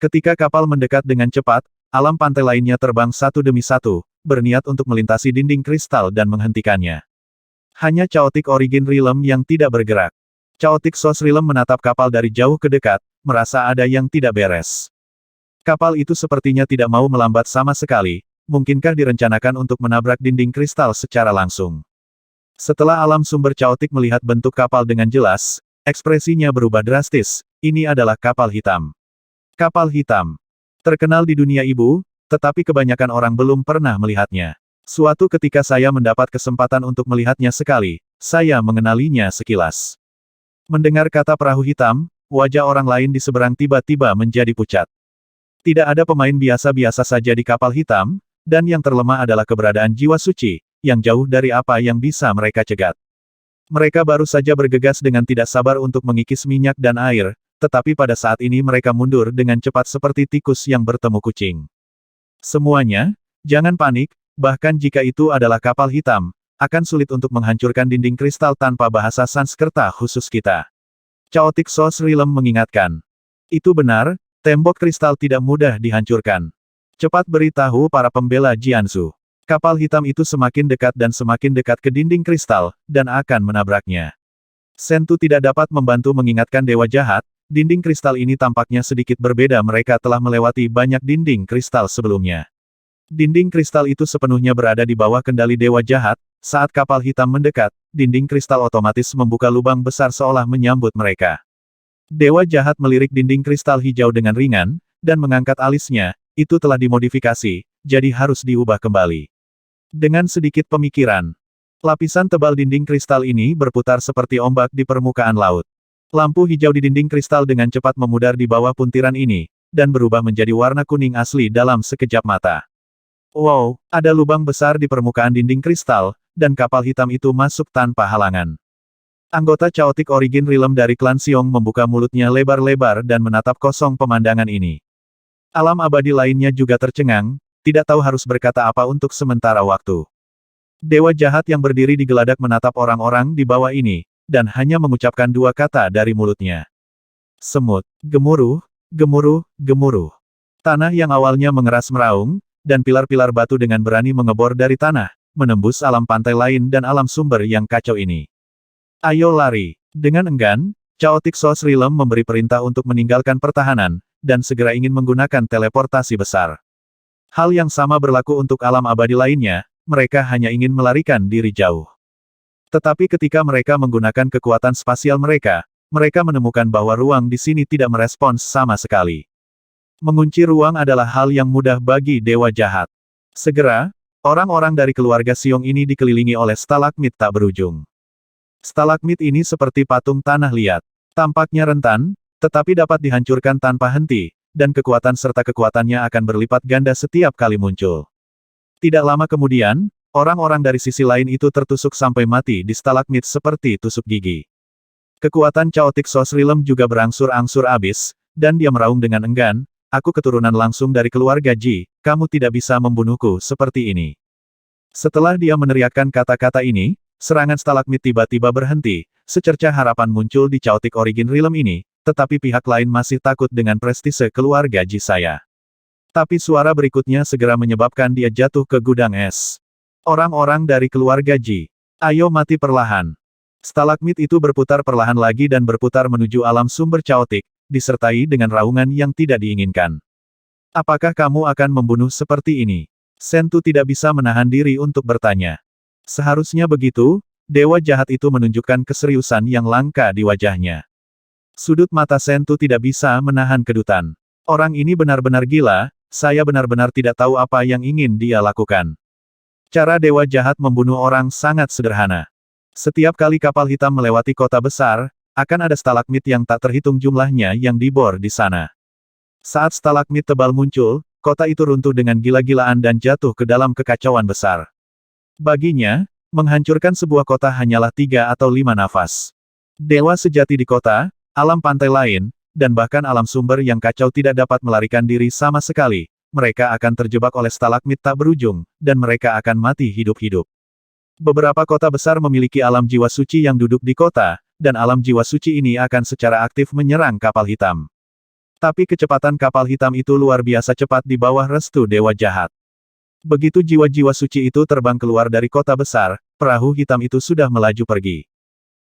Ketika kapal mendekat dengan cepat, alam pantai lainnya terbang satu demi satu, berniat untuk melintasi dinding kristal dan menghentikannya. Hanya Chaotic Origin Realm yang tidak bergerak. Chaotic Source Realm menatap kapal dari jauh ke dekat, merasa ada yang tidak beres. Kapal itu sepertinya tidak mau melambat sama sekali, mungkinkah direncanakan untuk menabrak dinding kristal secara langsung. Setelah alam sumber Chaotic melihat bentuk kapal dengan jelas, ekspresinya berubah drastis, ini adalah kapal hitam. Kapal hitam. Terkenal di dunia ibu, tetapi kebanyakan orang belum pernah melihatnya. Suatu ketika saya mendapat kesempatan untuk melihatnya sekali, saya mengenalinya sekilas. Mendengar kata perahu hitam, wajah orang lain di seberang tiba-tiba menjadi pucat. Tidak ada pemain biasa-biasa saja di kapal hitam, dan yang terlemah adalah keberadaan jiwa suci, yang jauh dari apa yang bisa mereka cegat. Mereka baru saja bergegas dengan tidak sabar untuk mengikis minyak dan air, tetapi pada saat ini mereka mundur dengan cepat seperti tikus yang bertemu kucing. Semuanya, jangan panik, bahkan jika itu adalah kapal hitam, akan sulit untuk menghancurkan dinding kristal tanpa bahasa Sanskerta khusus kita. Chaotic Source Realm mengingatkan. Itu benar, tembok kristal tidak mudah dihancurkan. Cepat beritahu para pembela Jianzhu. Kapal hitam itu semakin dekat ke dinding kristal, dan akan menabraknya. Sentu tidak dapat membantu mengingatkan dewa jahat, dinding kristal ini tampaknya sedikit berbeda, mereka telah melewati banyak dinding kristal sebelumnya. Dinding kristal itu sepenuhnya berada di bawah kendali dewa jahat, saat kapal hitam mendekat, dinding kristal otomatis membuka lubang besar seolah menyambut mereka. Dewa jahat melirik dinding kristal hijau dengan ringan, dan mengangkat alisnya, itu telah dimodifikasi, jadi harus diubah kembali. Dengan sedikit pemikiran, lapisan tebal dinding kristal ini berputar seperti ombak di permukaan laut. Lampu hijau di dinding kristal dengan cepat memudar di bawah puntiran ini, dan berubah menjadi warna kuning asli dalam sekejap mata. Wow, ada lubang besar di permukaan dinding kristal, dan kapal hitam itu masuk tanpa halangan. Anggota Chaotic Origin Realm dari klan Xiong membuka mulutnya lebar-lebar dan menatap kosong pemandangan ini. Alam abadi lainnya juga tercengang, tidak tahu harus berkata apa untuk sementara waktu. Dewa jahat yang berdiri di geladak menatap orang-orang di bawah ini, dan hanya mengucapkan dua kata dari mulutnya. Semut, gemuruh, gemuruh, gemuruh. Tanah yang awalnya mengeras meraung, dan pilar-pilar batu dengan berani mengebor dari tanah, menembus alam pantai lain dan alam sumber yang kacau ini. Ayo lari. Dengan enggan, Chaotic Source Realm memberi perintah untuk meninggalkan pertahanan, dan segera ingin menggunakan teleportasi besar. Hal yang sama berlaku untuk alam abadi lainnya, mereka hanya ingin melarikan diri jauh. Tetapi ketika mereka menggunakan kekuatan spasial mereka menemukan bahwa ruang di sini tidak merespons sama sekali. Mengunci ruang adalah hal yang mudah bagi dewa jahat. Segera, orang-orang dari keluarga Xiong ini dikelilingi oleh stalagmit tak berujung. Stalagmit ini seperti patung tanah liat. Tampaknya rentan, tetapi dapat dihancurkan tanpa henti, dan kekuatan serta kekuatannya akan berlipat ganda setiap kali muncul. Tidak lama kemudian, orang-orang dari sisi lain itu tertusuk sampai mati di stalagmit seperti tusuk gigi. Kekuatan Chaotic Source Realm juga berangsur-angsur habis, dan dia meraung dengan enggan, aku keturunan langsung dari keluarga Ji, kamu tidak bisa membunuhku seperti ini. Setelah dia meneriakkan kata-kata ini, serangan stalagmit tiba-tiba berhenti, secercah harapan muncul di Chaotic Origin Realm ini, tetapi pihak lain masih takut dengan prestise keluarga Ji saya. Tapi suara berikutnya segera menyebabkan dia jatuh ke gudang es. Orang-orang dari keluarga Ji, ayo mati perlahan. Stalagmit itu berputar perlahan lagi dan berputar menuju alam sumber Chaotic, disertai dengan raungan yang tidak diinginkan. Apakah kamu akan membunuh seperti ini? Sentu tidak bisa menahan diri untuk bertanya. Seharusnya begitu, dewa jahat itu menunjukkan keseriusan yang langka di wajahnya. Sudut mata Sentu tidak bisa menahan kedutan. Orang ini benar-benar gila, saya benar-benar tidak tahu apa yang ingin dia lakukan. Cara dewa jahat membunuh orang sangat sederhana. Setiap kali kapal hitam melewati kota besar, akan ada stalagmit yang tak terhitung jumlahnya yang dibor di sana. Saat stalagmit tebal muncul, kota itu runtuh dengan gila-gilaan dan jatuh ke dalam kekacauan besar. Baginya, menghancurkan sebuah kota hanyalah 3 atau 5 nafas. Dewa sejati di kota, alam pantai lain, dan bahkan alam sumber yang kacau tidak dapat melarikan diri sama sekali, mereka akan terjebak oleh stalagmit tak berujung, dan mereka akan mati hidup-hidup. Beberapa kota besar memiliki alam jiwa suci yang duduk di kota, dan alam jiwa suci ini akan secara aktif menyerang kapal hitam. Tapi kecepatan kapal hitam itu luar biasa cepat di bawah restu dewa jahat. Begitu jiwa-jiwa suci itu terbang keluar dari kota besar, perahu hitam itu sudah melaju pergi.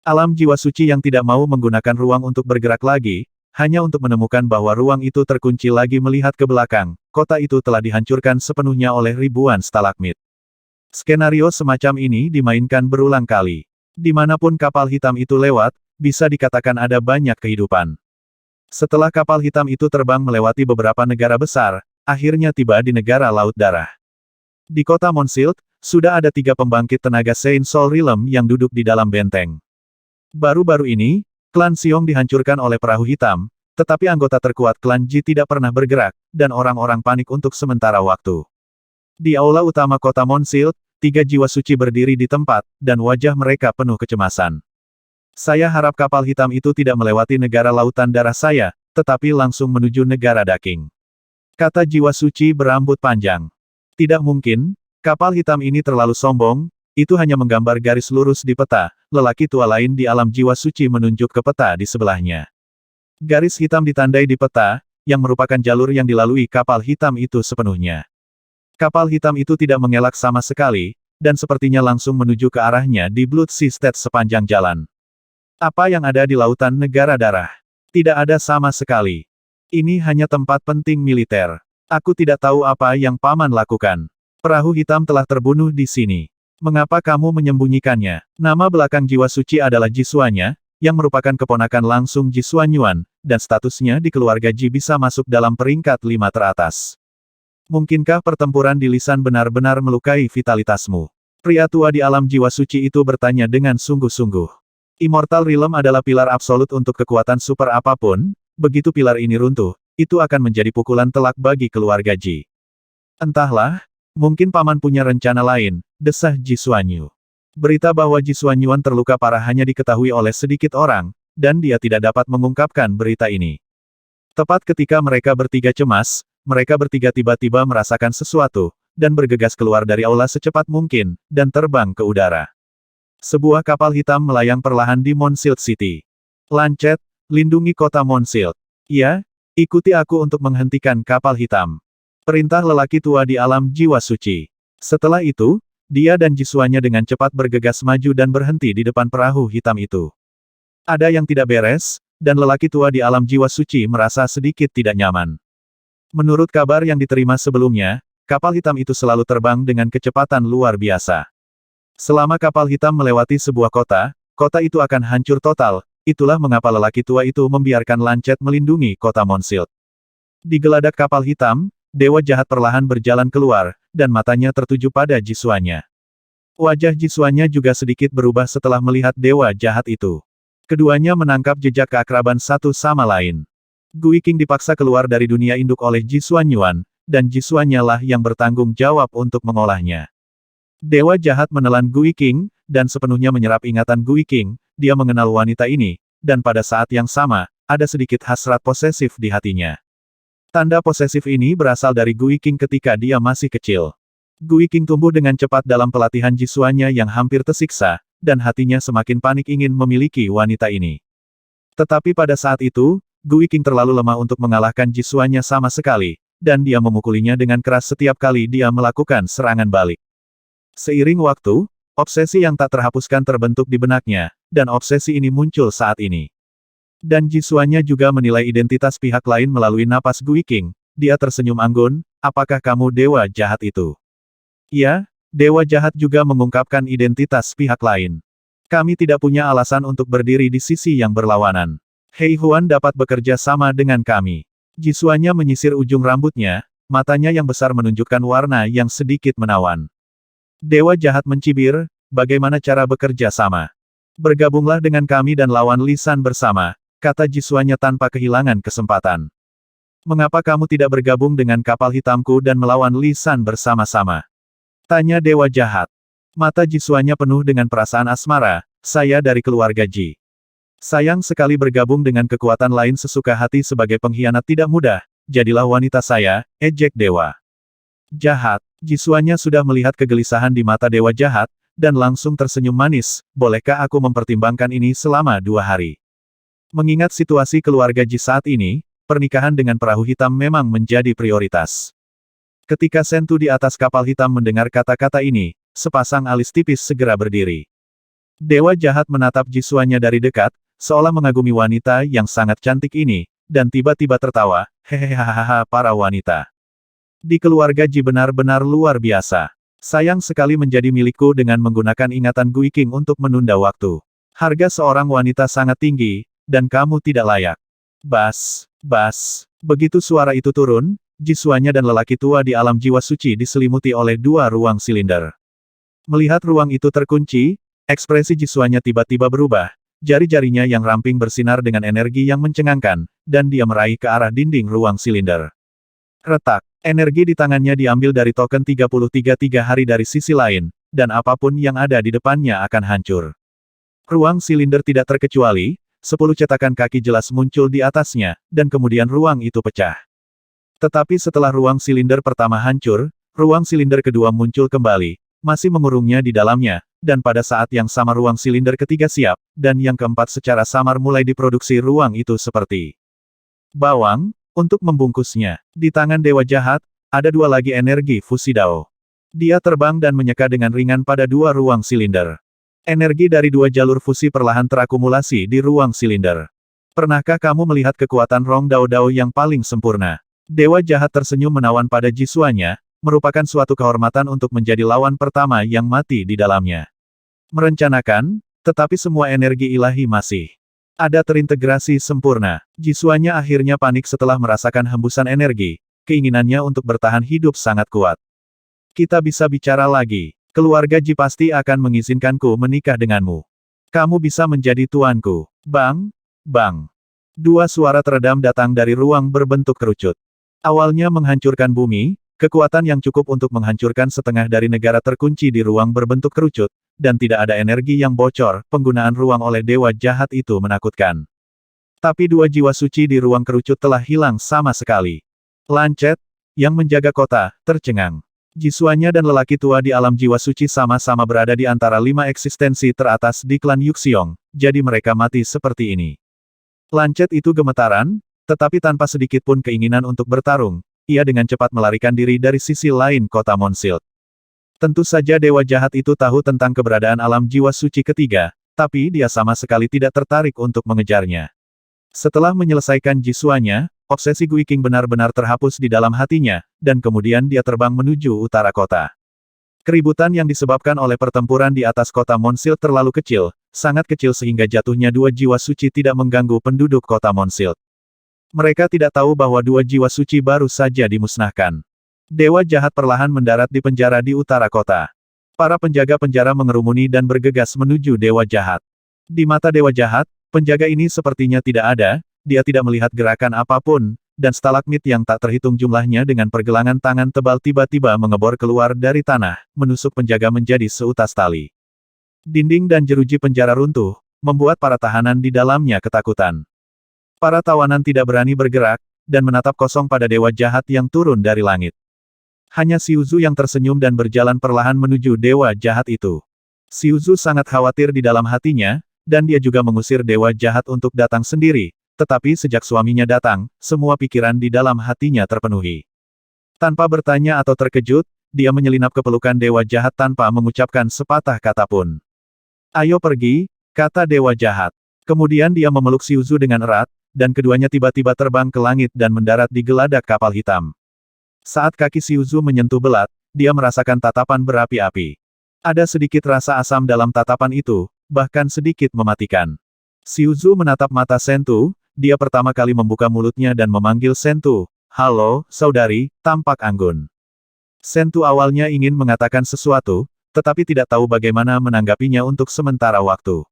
Alam jiwa suci yang tidak mau menggunakan ruang untuk bergerak lagi, hanya untuk menemukan bahwa ruang itu terkunci lagi melihat ke belakang, kota itu telah dihancurkan sepenuhnya oleh ribuan stalagmit. Skenario semacam ini dimainkan berulang kali. Dimanapun kapal hitam itu lewat, bisa dikatakan ada banyak kehidupan. Setelah kapal hitam itu terbang melewati beberapa negara besar, akhirnya tiba di negara Laut Darah. Di kota Monsild, sudah ada 3 pembangkit tenaga Saint Soul Realm yang duduk di dalam benteng. Baru-baru ini, klan Xiong dihancurkan oleh perahu hitam, tetapi anggota terkuat klan Ji tidak pernah bergerak, dan orang-orang panik untuk sementara waktu. Di aula utama kota Monsild, tiga jiwa suci berdiri di tempat, dan wajah mereka penuh kecemasan. Saya harap kapal hitam itu tidak melewati negara lautan darah saya, tetapi langsung menuju negara Daking. Kata jiwa suci berambut panjang. Tidak mungkin, kapal hitam ini terlalu sombong, itu hanya menggambar garis lurus di peta, lelaki tua lain di alam jiwa suci menunjuk ke peta di sebelahnya. Garis hitam ditandai di peta, yang merupakan jalur yang dilalui kapal hitam itu sepenuhnya. Kapal hitam itu tidak mengelak sama sekali, dan sepertinya langsung menuju ke arahnya di Blood Sea State sepanjang jalan. Apa yang ada di lautan negara darah? Tidak ada sama sekali. Ini hanya tempat penting militer. Aku tidak tahu apa yang paman lakukan. Perahu hitam telah terbunuh di sini. Mengapa kamu menyembunyikannya? Nama belakang jiwa suci adalah Jisuanya, yang merupakan keponakan langsung Jisuanyuan, dan statusnya di keluarga Ji bisa masuk dalam peringkat 5 teratas. Mungkinkah pertempuran di lisan benar-benar melukai vitalitasmu? Pria tua di alam jiwa suci itu bertanya dengan sungguh-sungguh. Immortal Realm adalah pilar absolut untuk kekuatan super apapun, begitu pilar ini runtuh, itu akan menjadi pukulan telak bagi keluarga Ji. Entahlah, mungkin paman punya rencana lain, desah Jisuanyu. Berita bahwa Jisuanyuan terluka parah hanya diketahui oleh sedikit orang, dan dia tidak dapat mengungkapkan berita ini. Tepat ketika mereka bertiga cemas, mereka bertiga tiba-tiba merasakan sesuatu, dan bergegas keluar dari aula secepat mungkin, dan terbang ke udara. Sebuah kapal hitam melayang perlahan di Moonsild City. Lancet, lindungi kota Moonsild. Ya, ikuti aku untuk menghentikan kapal hitam. Perintah lelaki tua di alam jiwa suci. Setelah itu, dia dan Jisuanya dengan cepat bergegas maju dan berhenti di depan perahu hitam itu. Ada yang tidak beres, dan lelaki tua di alam jiwa suci merasa sedikit tidak nyaman. Menurut kabar yang diterima sebelumnya, kapal hitam itu selalu terbang dengan kecepatan luar biasa. Selama kapal hitam melewati sebuah kota, kota itu akan hancur total, itulah mengapa lelaki tua itu membiarkan Lancet melindungi kota Moonsild. Di geladak kapal hitam, dewa jahat perlahan berjalan keluar, dan matanya tertuju pada Jisuanya. Wajah Jisuanya juga sedikit berubah setelah melihat dewa jahat itu. Keduanya menangkap jejak keakraban satu sama lain. Gui King dipaksa keluar dari dunia induk oleh Jisuanyuan, dan Jisuanya lah yang bertanggung jawab untuk mengolahnya. Dewa jahat menelan Gui King, dan sepenuhnya menyerap ingatan Gui King, dia mengenal wanita ini, dan pada saat yang sama, ada sedikit hasrat posesif di hatinya. Tanda posesif ini berasal dari Gui King ketika dia masih kecil. Gui King tumbuh dengan cepat dalam pelatihan Jisuanya yang hampir tersiksa, dan hatinya semakin panik ingin memiliki wanita ini. Tetapi pada saat itu, Gui King terlalu lemah untuk mengalahkan Jisuanya sama sekali, dan dia memukulinya dengan keras setiap kali dia melakukan serangan balik. Seiring waktu, obsesi yang tak terhapuskan terbentuk di benaknya, dan obsesi ini muncul saat ini. Dan Jisuanya juga menilai identitas pihak lain melalui napas Gui King, dia tersenyum anggun, apakah kamu dewa jahat itu? Ya, dewa jahat juga mengungkapkan identitas pihak lain. Kami tidak punya alasan untuk berdiri di sisi yang berlawanan. Hei Huan dapat bekerja sama dengan kami. Jisuanya menyisir ujung rambutnya, matanya yang besar menunjukkan warna yang sedikit menawan. Dewa jahat mencibir, bagaimana cara bekerja sama? Bergabunglah dengan kami dan lawan lisan bersama, kata Jisuanya tanpa kehilangan kesempatan. Mengapa kamu tidak bergabung dengan kapal hitamku dan melawan lisan bersama-sama? Tanya dewa jahat. Mata Jisuanya penuh dengan perasaan asmara, saya dari keluarga Ji. Sayang sekali bergabung dengan kekuatan lain sesuka hati sebagai pengkhianat tidak mudah, jadilah wanita saya, ejek dewa. Jahat, Jisuanya sudah melihat kegelisahan di mata dewa jahat, dan langsung tersenyum manis, bolehkah aku mempertimbangkan ini selama 2 hari? Mengingat situasi keluarga Ji saat ini, pernikahan dengan perahu hitam memang menjadi prioritas. Ketika Sentu di atas kapal hitam mendengar kata-kata ini, sepasang alis tipis segera berdiri. Dewa jahat menatap Jisuanya dari dekat, seolah mengagumi wanita yang sangat cantik ini, dan tiba-tiba tertawa, hehehe para wanita. Di keluarga Ji benar-benar luar biasa. Sayang sekali menjadi milikku dengan menggunakan ingatan Gui King untuk menunda waktu. Harga seorang wanita sangat tinggi, dan kamu tidak layak. Bas, bas. Begitu suara itu turun, Jisuanya dan lelaki tua di alam jiwa suci diselimuti oleh 2 ruang silinder. Melihat ruang itu terkunci, ekspresi Jisuanya tiba-tiba berubah, jari-jarinya yang ramping bersinar dengan energi yang mencengangkan, dan dia meraih ke arah dinding ruang silinder. Retak, energi di tangannya diambil dari token 33 hari dari sisi lain, dan apapun yang ada di depannya akan hancur. Ruang silinder tidak terkecuali, 10 cetakan kaki jelas muncul di atasnya, dan kemudian ruang itu pecah. Tetapi setelah ruang silinder pertama hancur, ruang silinder kedua muncul kembali, masih mengurungnya di dalamnya, dan pada saat yang sama ruang silinder ketiga siap, dan yang keempat secara samar mulai diproduksi ruang itu seperti bawang, untuk membungkusnya. Di tangan Dewa Jahat, ada dua lagi energi fusi Dao. Dia terbang dan menyeka dengan ringan pada dua ruang silinder. Energi dari dua jalur fusi perlahan terakumulasi di ruang silinder. Pernahkah kamu melihat kekuatan Rong Dao Dao yang paling sempurna? Dewa Jahat tersenyum menawan pada Jisuanya, merupakan suatu kehormatan untuk menjadi lawan pertama yang mati di dalamnya. Merencanakan, tetapi semua energi ilahi masih ada terintegrasi sempurna. Jisuanya akhirnya panik setelah merasakan hembusan energi, keinginannya untuk bertahan hidup sangat kuat. Kita bisa bicara lagi. Keluarga Ji pasti akan mengizinkanku menikah denganmu. Kamu bisa menjadi tuanku. Bang, bang. Dua suara teredam datang dari ruang berbentuk kerucut. Awalnya menghancurkan bumi, kekuatan yang cukup untuk menghancurkan setengah dari negara terkunci di ruang berbentuk kerucut, dan tidak ada energi yang bocor, penggunaan ruang oleh Dewa Jahat itu menakutkan. Tapi dua jiwa suci di ruang kerucut telah hilang sama sekali. Lancet, yang menjaga kota, tercengang. Jisuanya dan lelaki tua di alam jiwa suci sama-sama berada di antara 5 eksistensi teratas di klan Yuxiong, jadi mereka mati seperti ini. Lancet itu gemetaran, tetapi tanpa sedikit pun keinginan untuk bertarung, ia dengan cepat melarikan diri dari sisi lain kota Moonsild. Tentu saja Dewa Jahat itu tahu tentang keberadaan alam jiwa suci ketiga, tapi dia sama sekali tidak tertarik untuk mengejarnya. Setelah menyelesaikan Jisuanya, obsesi Gui King benar-benar terhapus di dalam hatinya, dan kemudian dia terbang menuju utara kota. Keributan yang disebabkan oleh pertempuran di atas kota Moonsild terlalu kecil, sangat kecil sehingga jatuhnya dua jiwa suci tidak mengganggu penduduk kota Moonsild. Mereka tidak tahu bahwa dua jiwa suci baru saja dimusnahkan. Dewa Jahat perlahan mendarat di penjara di utara kota. Para penjaga penjara mengerumuni dan bergegas menuju Dewa Jahat. Di mata Dewa Jahat, penjaga ini sepertinya tidak ada, dia tidak melihat gerakan apapun, dan stalagmit yang tak terhitung jumlahnya dengan pergelangan tangan tebal tiba-tiba mengebor keluar dari tanah, menusuk penjaga menjadi seutas tali. Dinding dan jeruji penjara runtuh, membuat para tahanan di dalamnya ketakutan. Para tawanan tidak berani bergerak, dan menatap kosong pada Dewa Jahat yang turun dari langit. Hanya Xiuzu yang tersenyum dan berjalan perlahan menuju Dewa Jahat itu. Xiuzu sangat khawatir di dalam hatinya, dan dia juga mengusir Dewa Jahat untuk datang sendiri, tetapi sejak suaminya datang, semua pikiran di dalam hatinya terpenuhi. Tanpa bertanya atau terkejut, dia menyelinap ke pelukan Dewa Jahat tanpa mengucapkan sepatah kata pun. Ayo pergi, kata Dewa Jahat. Kemudian dia memeluk Xiuzu dengan erat, dan keduanya tiba-tiba terbang ke langit dan mendarat di geladak kapal hitam. Saat kaki Xiuzu menyentuh belat, dia merasakan tatapan berapi-api. Ada sedikit rasa asam dalam tatapan itu, bahkan sedikit mematikan. Xiuzu menatap mata Sentu, dia pertama kali membuka mulutnya dan memanggil Sentu, "Halo, saudari," tampak anggun. Sentu awalnya ingin mengatakan sesuatu, tetapi tidak tahu bagaimana menanggapinya untuk sementara waktu.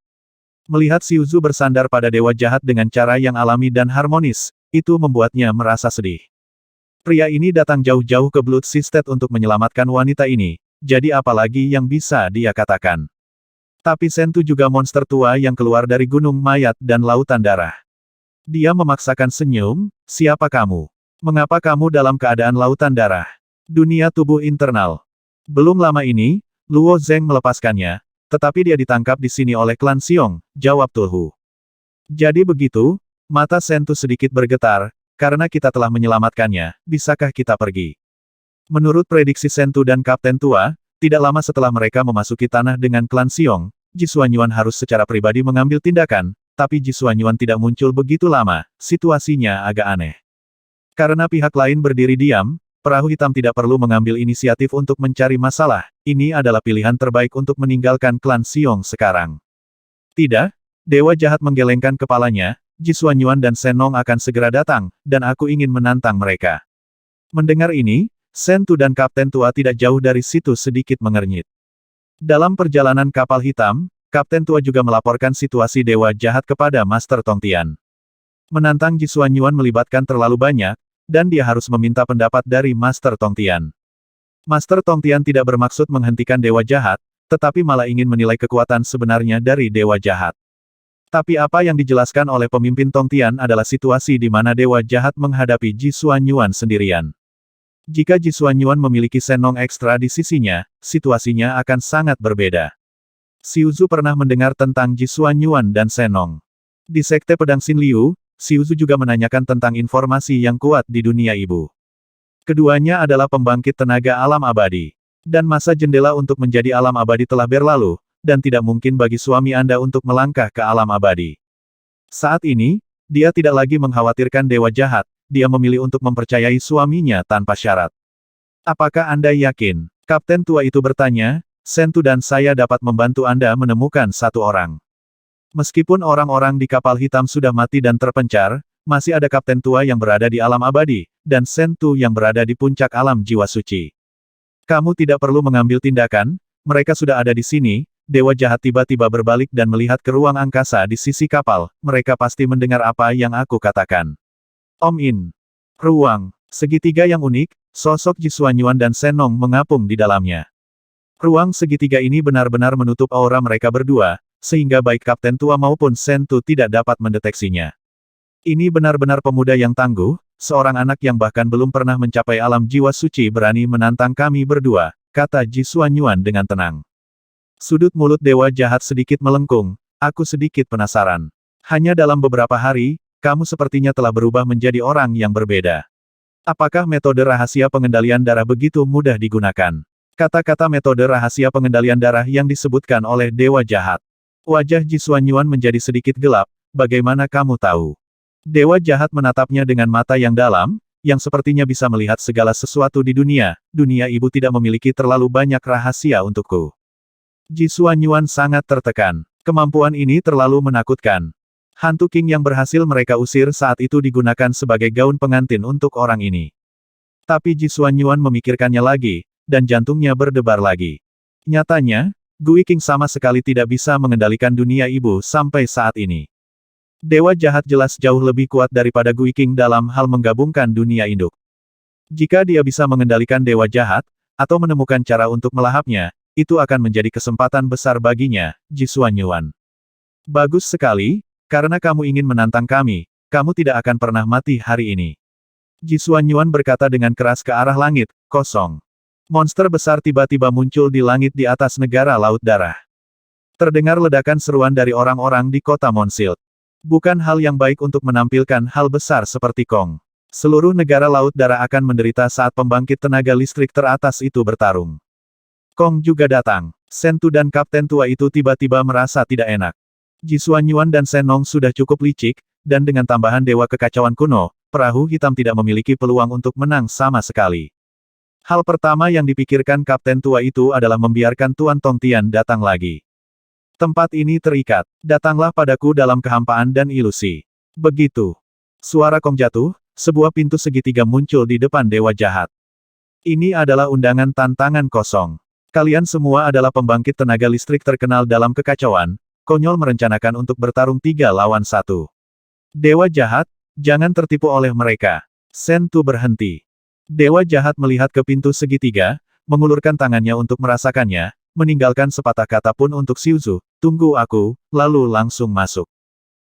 Melihat Xiuzu bersandar pada Dewa Jahat dengan cara yang alami dan harmonis, itu membuatnya merasa sedih. Pria ini datang jauh-jauh ke Blood Sisted untuk menyelamatkan wanita ini, jadi apalagi yang bisa dia katakan. Tapi Sentu juga monster tua yang keluar dari gunung mayat dan lautan darah. Dia memaksakan senyum, "Siapa kamu? Mengapa kamu dalam keadaan lautan darah?" Dunia tubuh internal. Belum lama ini, Luo Zeng melepaskannya, tetapi dia ditangkap di sini oleh klan Xiong, jawab Tulhu. Jadi begitu, mata Sentu sedikit bergetar, karena kita telah menyelamatkannya, bisakah kita pergi? Menurut prediksi Sentu dan Kapten Tua, tidak lama setelah mereka memasuki tanah dengan klan Xiong, Jisuanyuan harus secara pribadi mengambil tindakan, tapi Jisuanyuan tidak muncul begitu lama, situasinya agak aneh. Karena pihak lain berdiri diam, perahu hitam tidak perlu mengambil inisiatif untuk mencari masalah, ini adalah pilihan terbaik untuk meninggalkan klan Xiong sekarang. Tidak, Dewa Jahat menggelengkan kepalanya, Jisuanyuan dan Senong akan segera datang, dan aku ingin menantang mereka. Mendengar ini, Sentu dan Kapten Tua tidak jauh dari situ sedikit mengernyit. Dalam perjalanan kapal hitam, Kapten Tua juga melaporkan situasi Dewa Jahat kepada Master Tongtian. Menantang Jisuanyuan melibatkan terlalu banyak, dan dia harus meminta pendapat dari Master Tongtian. Master Tongtian tidak bermaksud menghentikan Dewa Jahat, tetapi malah ingin menilai kekuatan sebenarnya dari Dewa Jahat. Tapi apa yang dijelaskan oleh pemimpin Tongtian adalah situasi di mana Dewa Jahat menghadapi Ji Xuanyuan sendirian. Jika Ji Xuanyuan memiliki Senong ekstra di sisinya, situasinya akan sangat berbeda. Xiuzu pernah mendengar tentang Ji Xuanyuan dan Senong. Di Sekte Pedang Xin Liu, Xiuzu juga menanyakan tentang informasi yang kuat di dunia ibu. Keduanya adalah pembangkit tenaga alam abadi. Dan masa jendela untuk menjadi alam abadi telah berlalu, dan tidak mungkin bagi suami Anda untuk melangkah ke alam abadi. Saat ini, dia tidak lagi mengkhawatirkan Dewa Jahat, dia memilih untuk mempercayai suaminya tanpa syarat. Apakah Anda yakin? Kapten tua itu bertanya, Sentu dan saya dapat membantu Anda menemukan satu orang. Meskipun orang-orang di kapal hitam sudah mati dan terpencar, masih ada kapten tua yang berada di alam abadi, dan Sentu yang berada di puncak alam jiwa suci. Kamu tidak perlu mengambil tindakan, mereka sudah ada di sini. Dewa Jahat tiba-tiba berbalik dan melihat ke ruang angkasa di sisi kapal, mereka pasti mendengar apa yang aku katakan. Om In. Ruang. Segitiga yang unik, sosok Ji Xuanyuan dan Senong mengapung di dalamnya. Ruang segitiga ini benar-benar menutup aura mereka berdua, sehingga baik Kapten Tua maupun Sentu tidak dapat mendeteksinya. Ini benar-benar pemuda yang tangguh, seorang anak yang bahkan belum pernah mencapai alam jiwa suci berani menantang kami berdua, kata Ji Xuanyuan dengan tenang. Sudut mulut Dewa Jahat sedikit melengkung, aku sedikit penasaran. Hanya dalam beberapa hari, kamu sepertinya telah berubah menjadi orang yang berbeda. Apakah metode rahasia pengendalian darah begitu mudah digunakan? Kata-kata metode rahasia pengendalian darah yang disebutkan oleh Dewa Jahat. Wajah Ji Xuanyuan menjadi sedikit gelap, bagaimana kamu tahu? Dewa Jahat menatapnya dengan mata yang dalam, yang sepertinya bisa melihat segala sesuatu di dunia ibu tidak memiliki terlalu banyak rahasia untukku. Ji Xuanyuan sangat tertekan. Kemampuan ini terlalu menakutkan. Hantu King yang berhasil mereka usir saat itu digunakan sebagai gaun pengantin untuk orang ini. Tapi Ji Xuanyuan memikirkannya lagi, dan jantungnya berdebar lagi. Nyatanya, Gui King sama sekali tidak bisa mengendalikan dunia ibu sampai saat ini. Dewa Jahat jelas jauh lebih kuat daripada Gui King dalam hal menggabungkan dunia induk. Jika dia bisa mengendalikan Dewa Jahat, atau menemukan cara untuk melahapnya, itu akan menjadi kesempatan besar baginya, Ji Xuanyuan. Bagus sekali, karena kamu ingin menantang kami, kamu tidak akan pernah mati hari ini. Ji Xuanyuan berkata dengan keras ke arah langit, kosong. Monster besar tiba-tiba muncul di langit di atas negara Laut Darah. Terdengar ledakan seruan dari orang-orang di kota Monsild. Bukan hal yang baik untuk menampilkan hal besar seperti Kong. Seluruh negara Laut Darah akan menderita saat pembangkit tenaga listrik teratas itu bertarung. Kong juga datang. Sentu dan Kapten Tua itu tiba-tiba merasa tidak enak. Ji Xuanyuan dan Senong sudah cukup licik, dan dengan tambahan Dewa Kekacauan kuno, perahu hitam tidak memiliki peluang untuk menang sama sekali. Hal pertama yang dipikirkan Kapten Tua itu adalah membiarkan Tuan Tongtian datang lagi. Tempat ini terikat. Datanglah padaku dalam kehampaan dan ilusi. Begitu. Suara Kong jatuh, sebuah pintu segitiga muncul di depan Dewa Jahat. Ini adalah undangan tantangan kosong. Kalian semua adalah pembangkit tenaga listrik terkenal dalam kekacauan, konyol merencanakan untuk bertarung 3 lawan 1. Dewa Jahat, jangan tertipu oleh mereka. Sentu berhenti. Dewa Jahat melihat ke pintu segitiga, mengulurkan tangannya untuk merasakannya, meninggalkan sepatah kata pun untuk Xiuzu, tunggu aku, lalu langsung masuk.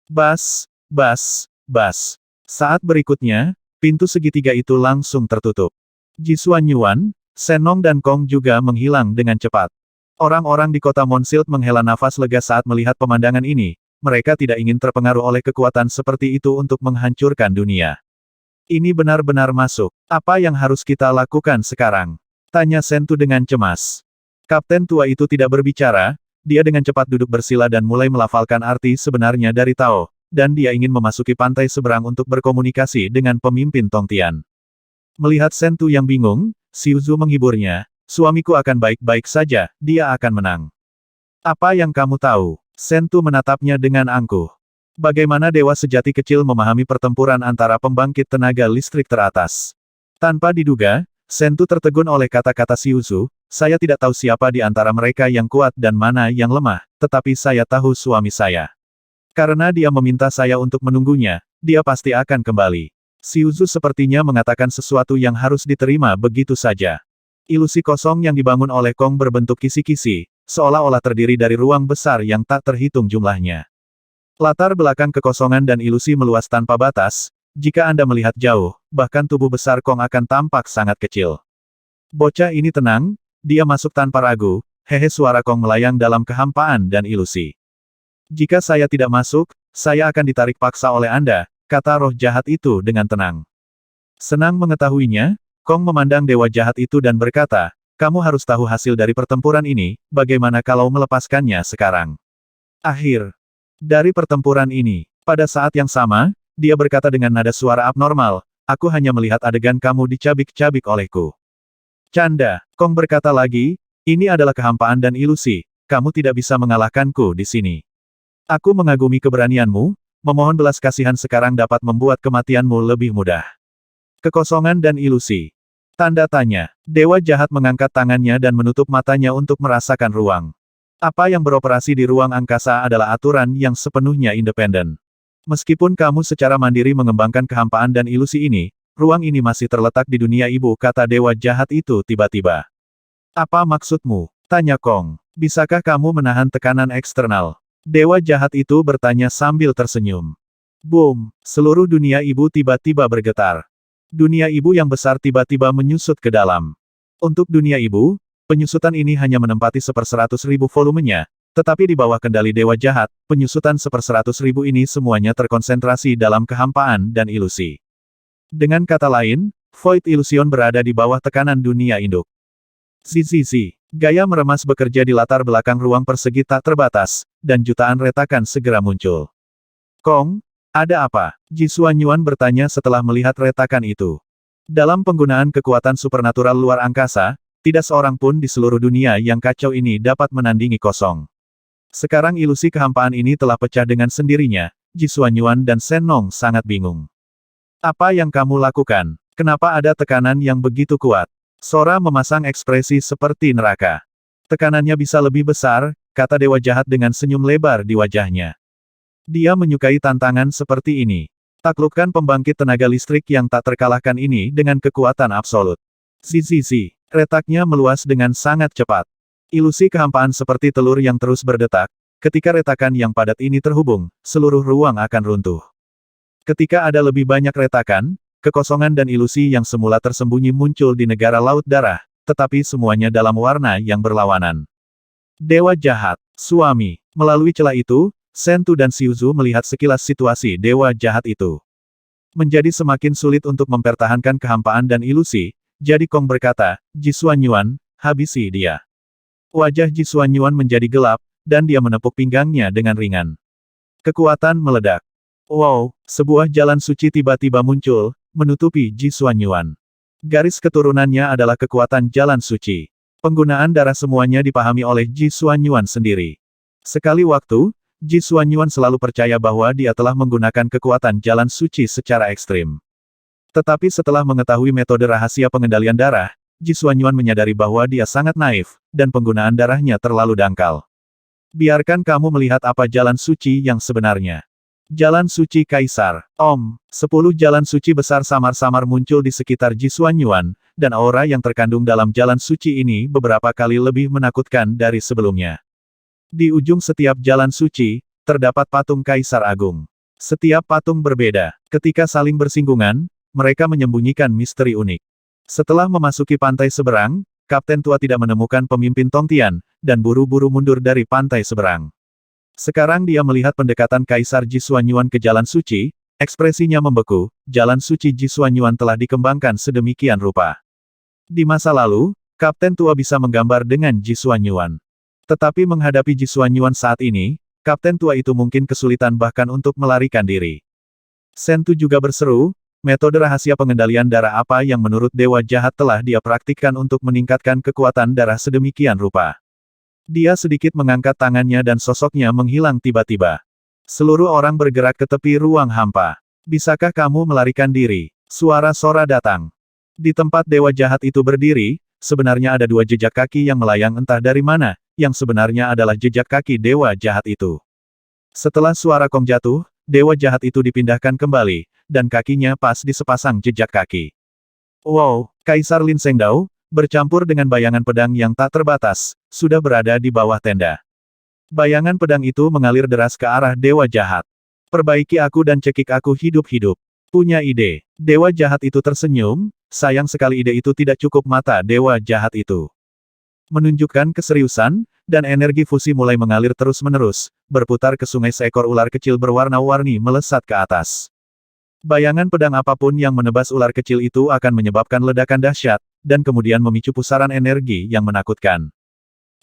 Bas, bas, bas. Saat berikutnya, pintu segitiga itu langsung tertutup. Ji Xuanyuan, Senong dan Kong juga menghilang dengan cepat. Orang-orang di kota Monsild menghela nafas lega saat melihat pemandangan ini, mereka tidak ingin terpengaruh oleh kekuatan seperti itu untuk menghancurkan dunia. Ini benar-benar masuk. Apa yang harus kita lakukan sekarang? Tanya Sentu dengan cemas. Kapten Tua itu tidak berbicara, dia dengan cepat duduk bersila dan mulai melafalkan arti sebenarnya dari Tao, dan dia ingin memasuki pantai seberang untuk berkomunikasi dengan pemimpin Tongtian. Melihat Sentu yang bingung, Xiuzu menghiburnya, suamiku akan baik-baik saja, dia akan menang. Apa yang kamu tahu? Sentu menatapnya dengan angkuh. Bagaimana dewa sejati kecil memahami pertempuran antara pembangkit tenaga listrik teratas. Tanpa diduga, Sentu tertegun oleh kata-kata Xiuzu, saya tidak tahu siapa di antara mereka yang kuat dan mana yang lemah, tetapi saya tahu suami saya. Karena dia meminta saya untuk menunggunya, dia pasti akan kembali. Xiuzu sepertinya mengatakan sesuatu yang harus diterima begitu saja. Ilusi kosong yang dibangun oleh Kong berbentuk kisi-kisi, seolah-olah terdiri dari ruang besar yang tak terhitung jumlahnya. Latar belakang kekosongan dan ilusi meluas tanpa batas, jika Anda melihat jauh, bahkan tubuh besar Kong akan tampak sangat kecil. Bocah ini tenang, dia masuk tanpa ragu, hehe suara Kong melayang dalam kehampaan dan ilusi. Jika saya tidak masuk, saya akan ditarik paksa oleh Anda, kata roh jahat itu dengan tenang. Senang mengetahuinya, Kong memandang dewa jahat itu dan berkata, kamu harus tahu hasil dari pertempuran ini, bagaimana kalau melepaskannya sekarang? Dari pertempuran ini, pada saat yang sama, dia berkata dengan nada suara abnormal, aku hanya melihat adegan kamu dicabik-cabik olehku. Canda, Kong berkata lagi, ini adalah kehampaan dan ilusi, kamu tidak bisa mengalahkanku di sini. Aku mengagumi keberanianmu, memohon belas kasihan sekarang dapat membuat kematianmu lebih mudah. Kekosongan dan ilusi. Tanda tanya, dewa jahat mengangkat tangannya dan menutup matanya untuk merasakan ruang. Apa yang beroperasi di ruang angkasa adalah aturan yang sepenuhnya independen. Meskipun kamu secara mandiri mengembangkan kehampaan dan ilusi ini, ruang ini masih terletak di dunia ibu, kata dewa jahat itu tiba-tiba. Apa maksudmu? Tanya Kong. Bisakah kamu menahan tekanan eksternal? Dewa jahat itu bertanya sambil tersenyum. Boom! Seluruh dunia ibu tiba-tiba bergetar. Dunia ibu yang besar tiba-tiba menyusut ke dalam. Untuk dunia ibu, penyusutan ini hanya menempati 1/100.000 volumenya, tetapi di bawah kendali dewa jahat, penyusutan 1/100.000 ini semuanya terkonsentrasi dalam kehampaan dan ilusi. Dengan kata lain, Void Illusion berada di bawah tekanan dunia induk. Zizizi. Gaya meremas bekerja di latar belakang ruang persegi tak terbatas, dan jutaan retakan segera muncul. Kong, ada apa? Ji Xuanyuan bertanya setelah melihat retakan itu. Dalam penggunaan kekuatan supernatural luar angkasa, tidak seorang pun di seluruh dunia yang kacau ini dapat menandingi kosong. Sekarang ilusi kehampaan ini telah pecah dengan sendirinya, Ji Xuanyuan dan Shen Nong sangat bingung. Apa yang kamu lakukan? Kenapa ada tekanan yang begitu kuat? Sora memasang ekspresi seperti neraka. Tekanannya bisa lebih besar, kata dewa jahat dengan senyum lebar di wajahnya. Dia menyukai tantangan seperti ini. Taklukkan pembangkit tenaga listrik yang tak terkalahkan ini dengan kekuatan absolut. Zizizi. Retaknya meluas dengan sangat cepat. Ilusi kehampaan seperti telur yang terus berdetak, ketika retakan yang padat ini terhubung, seluruh ruang akan runtuh. Ketika ada lebih banyak retakan, kekosongan dan ilusi yang semula tersembunyi muncul di negara Laut Darah, tetapi semuanya dalam warna yang berlawanan. Dewa jahat, suami. Melalui celah itu, Sentu dan Xiuzu melihat sekilas situasi dewa jahat itu. Menjadi semakin sulit untuk mempertahankan kehampaan dan ilusi, jadi Kong berkata, Ji Xuanyuan, habisi dia. Wajah Ji Xuanyuan menjadi gelap, dan dia menepuk pinggangnya dengan ringan. Kekuatan meledak. Wow, sebuah jalan suci tiba-tiba muncul, menutupi Ji Xuanyuan. Garis keturunannya adalah kekuatan jalan suci. Penggunaan darah semuanya dipahami oleh Ji Xuanyuan sendiri. Sekali waktu, Ji Xuanyuan selalu percaya bahwa dia telah menggunakan kekuatan jalan suci secara ekstrim. Tetapi setelah mengetahui metode rahasia pengendalian darah, Ji Xuanyuan menyadari bahwa dia sangat naif, dan penggunaan darahnya terlalu dangkal. Biarkan kamu melihat apa jalan suci yang sebenarnya. Jalan suci Kaisar. 10 jalan suci besar samar-samar muncul di sekitar Ji Xuanyuan, dan aura yang terkandung dalam jalan suci ini beberapa kali lebih menakutkan dari sebelumnya. Di ujung setiap jalan suci, terdapat patung Kaisar Agung. Setiap patung berbeda. Ketika saling bersinggungan, mereka menyembunyikan misteri unik. Setelah memasuki pantai seberang, Kapten Tua tidak menemukan pemimpin Tongtian, dan buru-buru mundur dari pantai seberang. Sekarang dia melihat pendekatan Kaisar Ji Xuanyuan ke jalan suci, ekspresinya membeku, jalan suci Ji Xuanyuan telah dikembangkan sedemikian rupa. Di masa lalu, Kapten Tua bisa menggambar dengan Ji Xuanyuan. Tetapi menghadapi Ji Xuanyuan saat ini, Kapten Tua itu mungkin kesulitan bahkan untuk melarikan diri. Sentu juga berseru, metode rahasia pengendalian darah apa yang menurut dewa jahat telah dia praktikkan untuk meningkatkan kekuatan darah sedemikian rupa. Dia sedikit mengangkat tangannya dan sosoknya menghilang tiba-tiba. Seluruh orang bergerak ke tepi ruang hampa. Bisakah kamu melarikan diri? Suara Sora datang. Di tempat dewa jahat itu berdiri, sebenarnya ada 2 jejak kaki yang melayang entah dari mana, yang sebenarnya adalah jejak kaki dewa jahat itu. Setelah suara Kong jatuh, dewa jahat itu dipindahkan kembali, dan kakinya pas di sepasang jejak kaki. Wow, Kaisar Lin Sengdao, bercampur dengan bayangan pedang yang tak terbatas, sudah berada di bawah tenda. Bayangan pedang itu mengalir deras ke arah dewa jahat. Perbaiki aku dan cekik aku hidup-hidup. Punya ide. Dewa jahat itu tersenyum, sayang sekali ide itu tidak cukup mata dewa jahat itu. Menunjukkan keseriusan, dan energi fusi mulai mengalir terus-menerus, berputar ke sungai seekor ular kecil berwarna-warni melesat ke atas. Bayangan pedang apapun yang menebas ular kecil itu akan menyebabkan ledakan dahsyat, dan kemudian memicu pusaran energi yang menakutkan.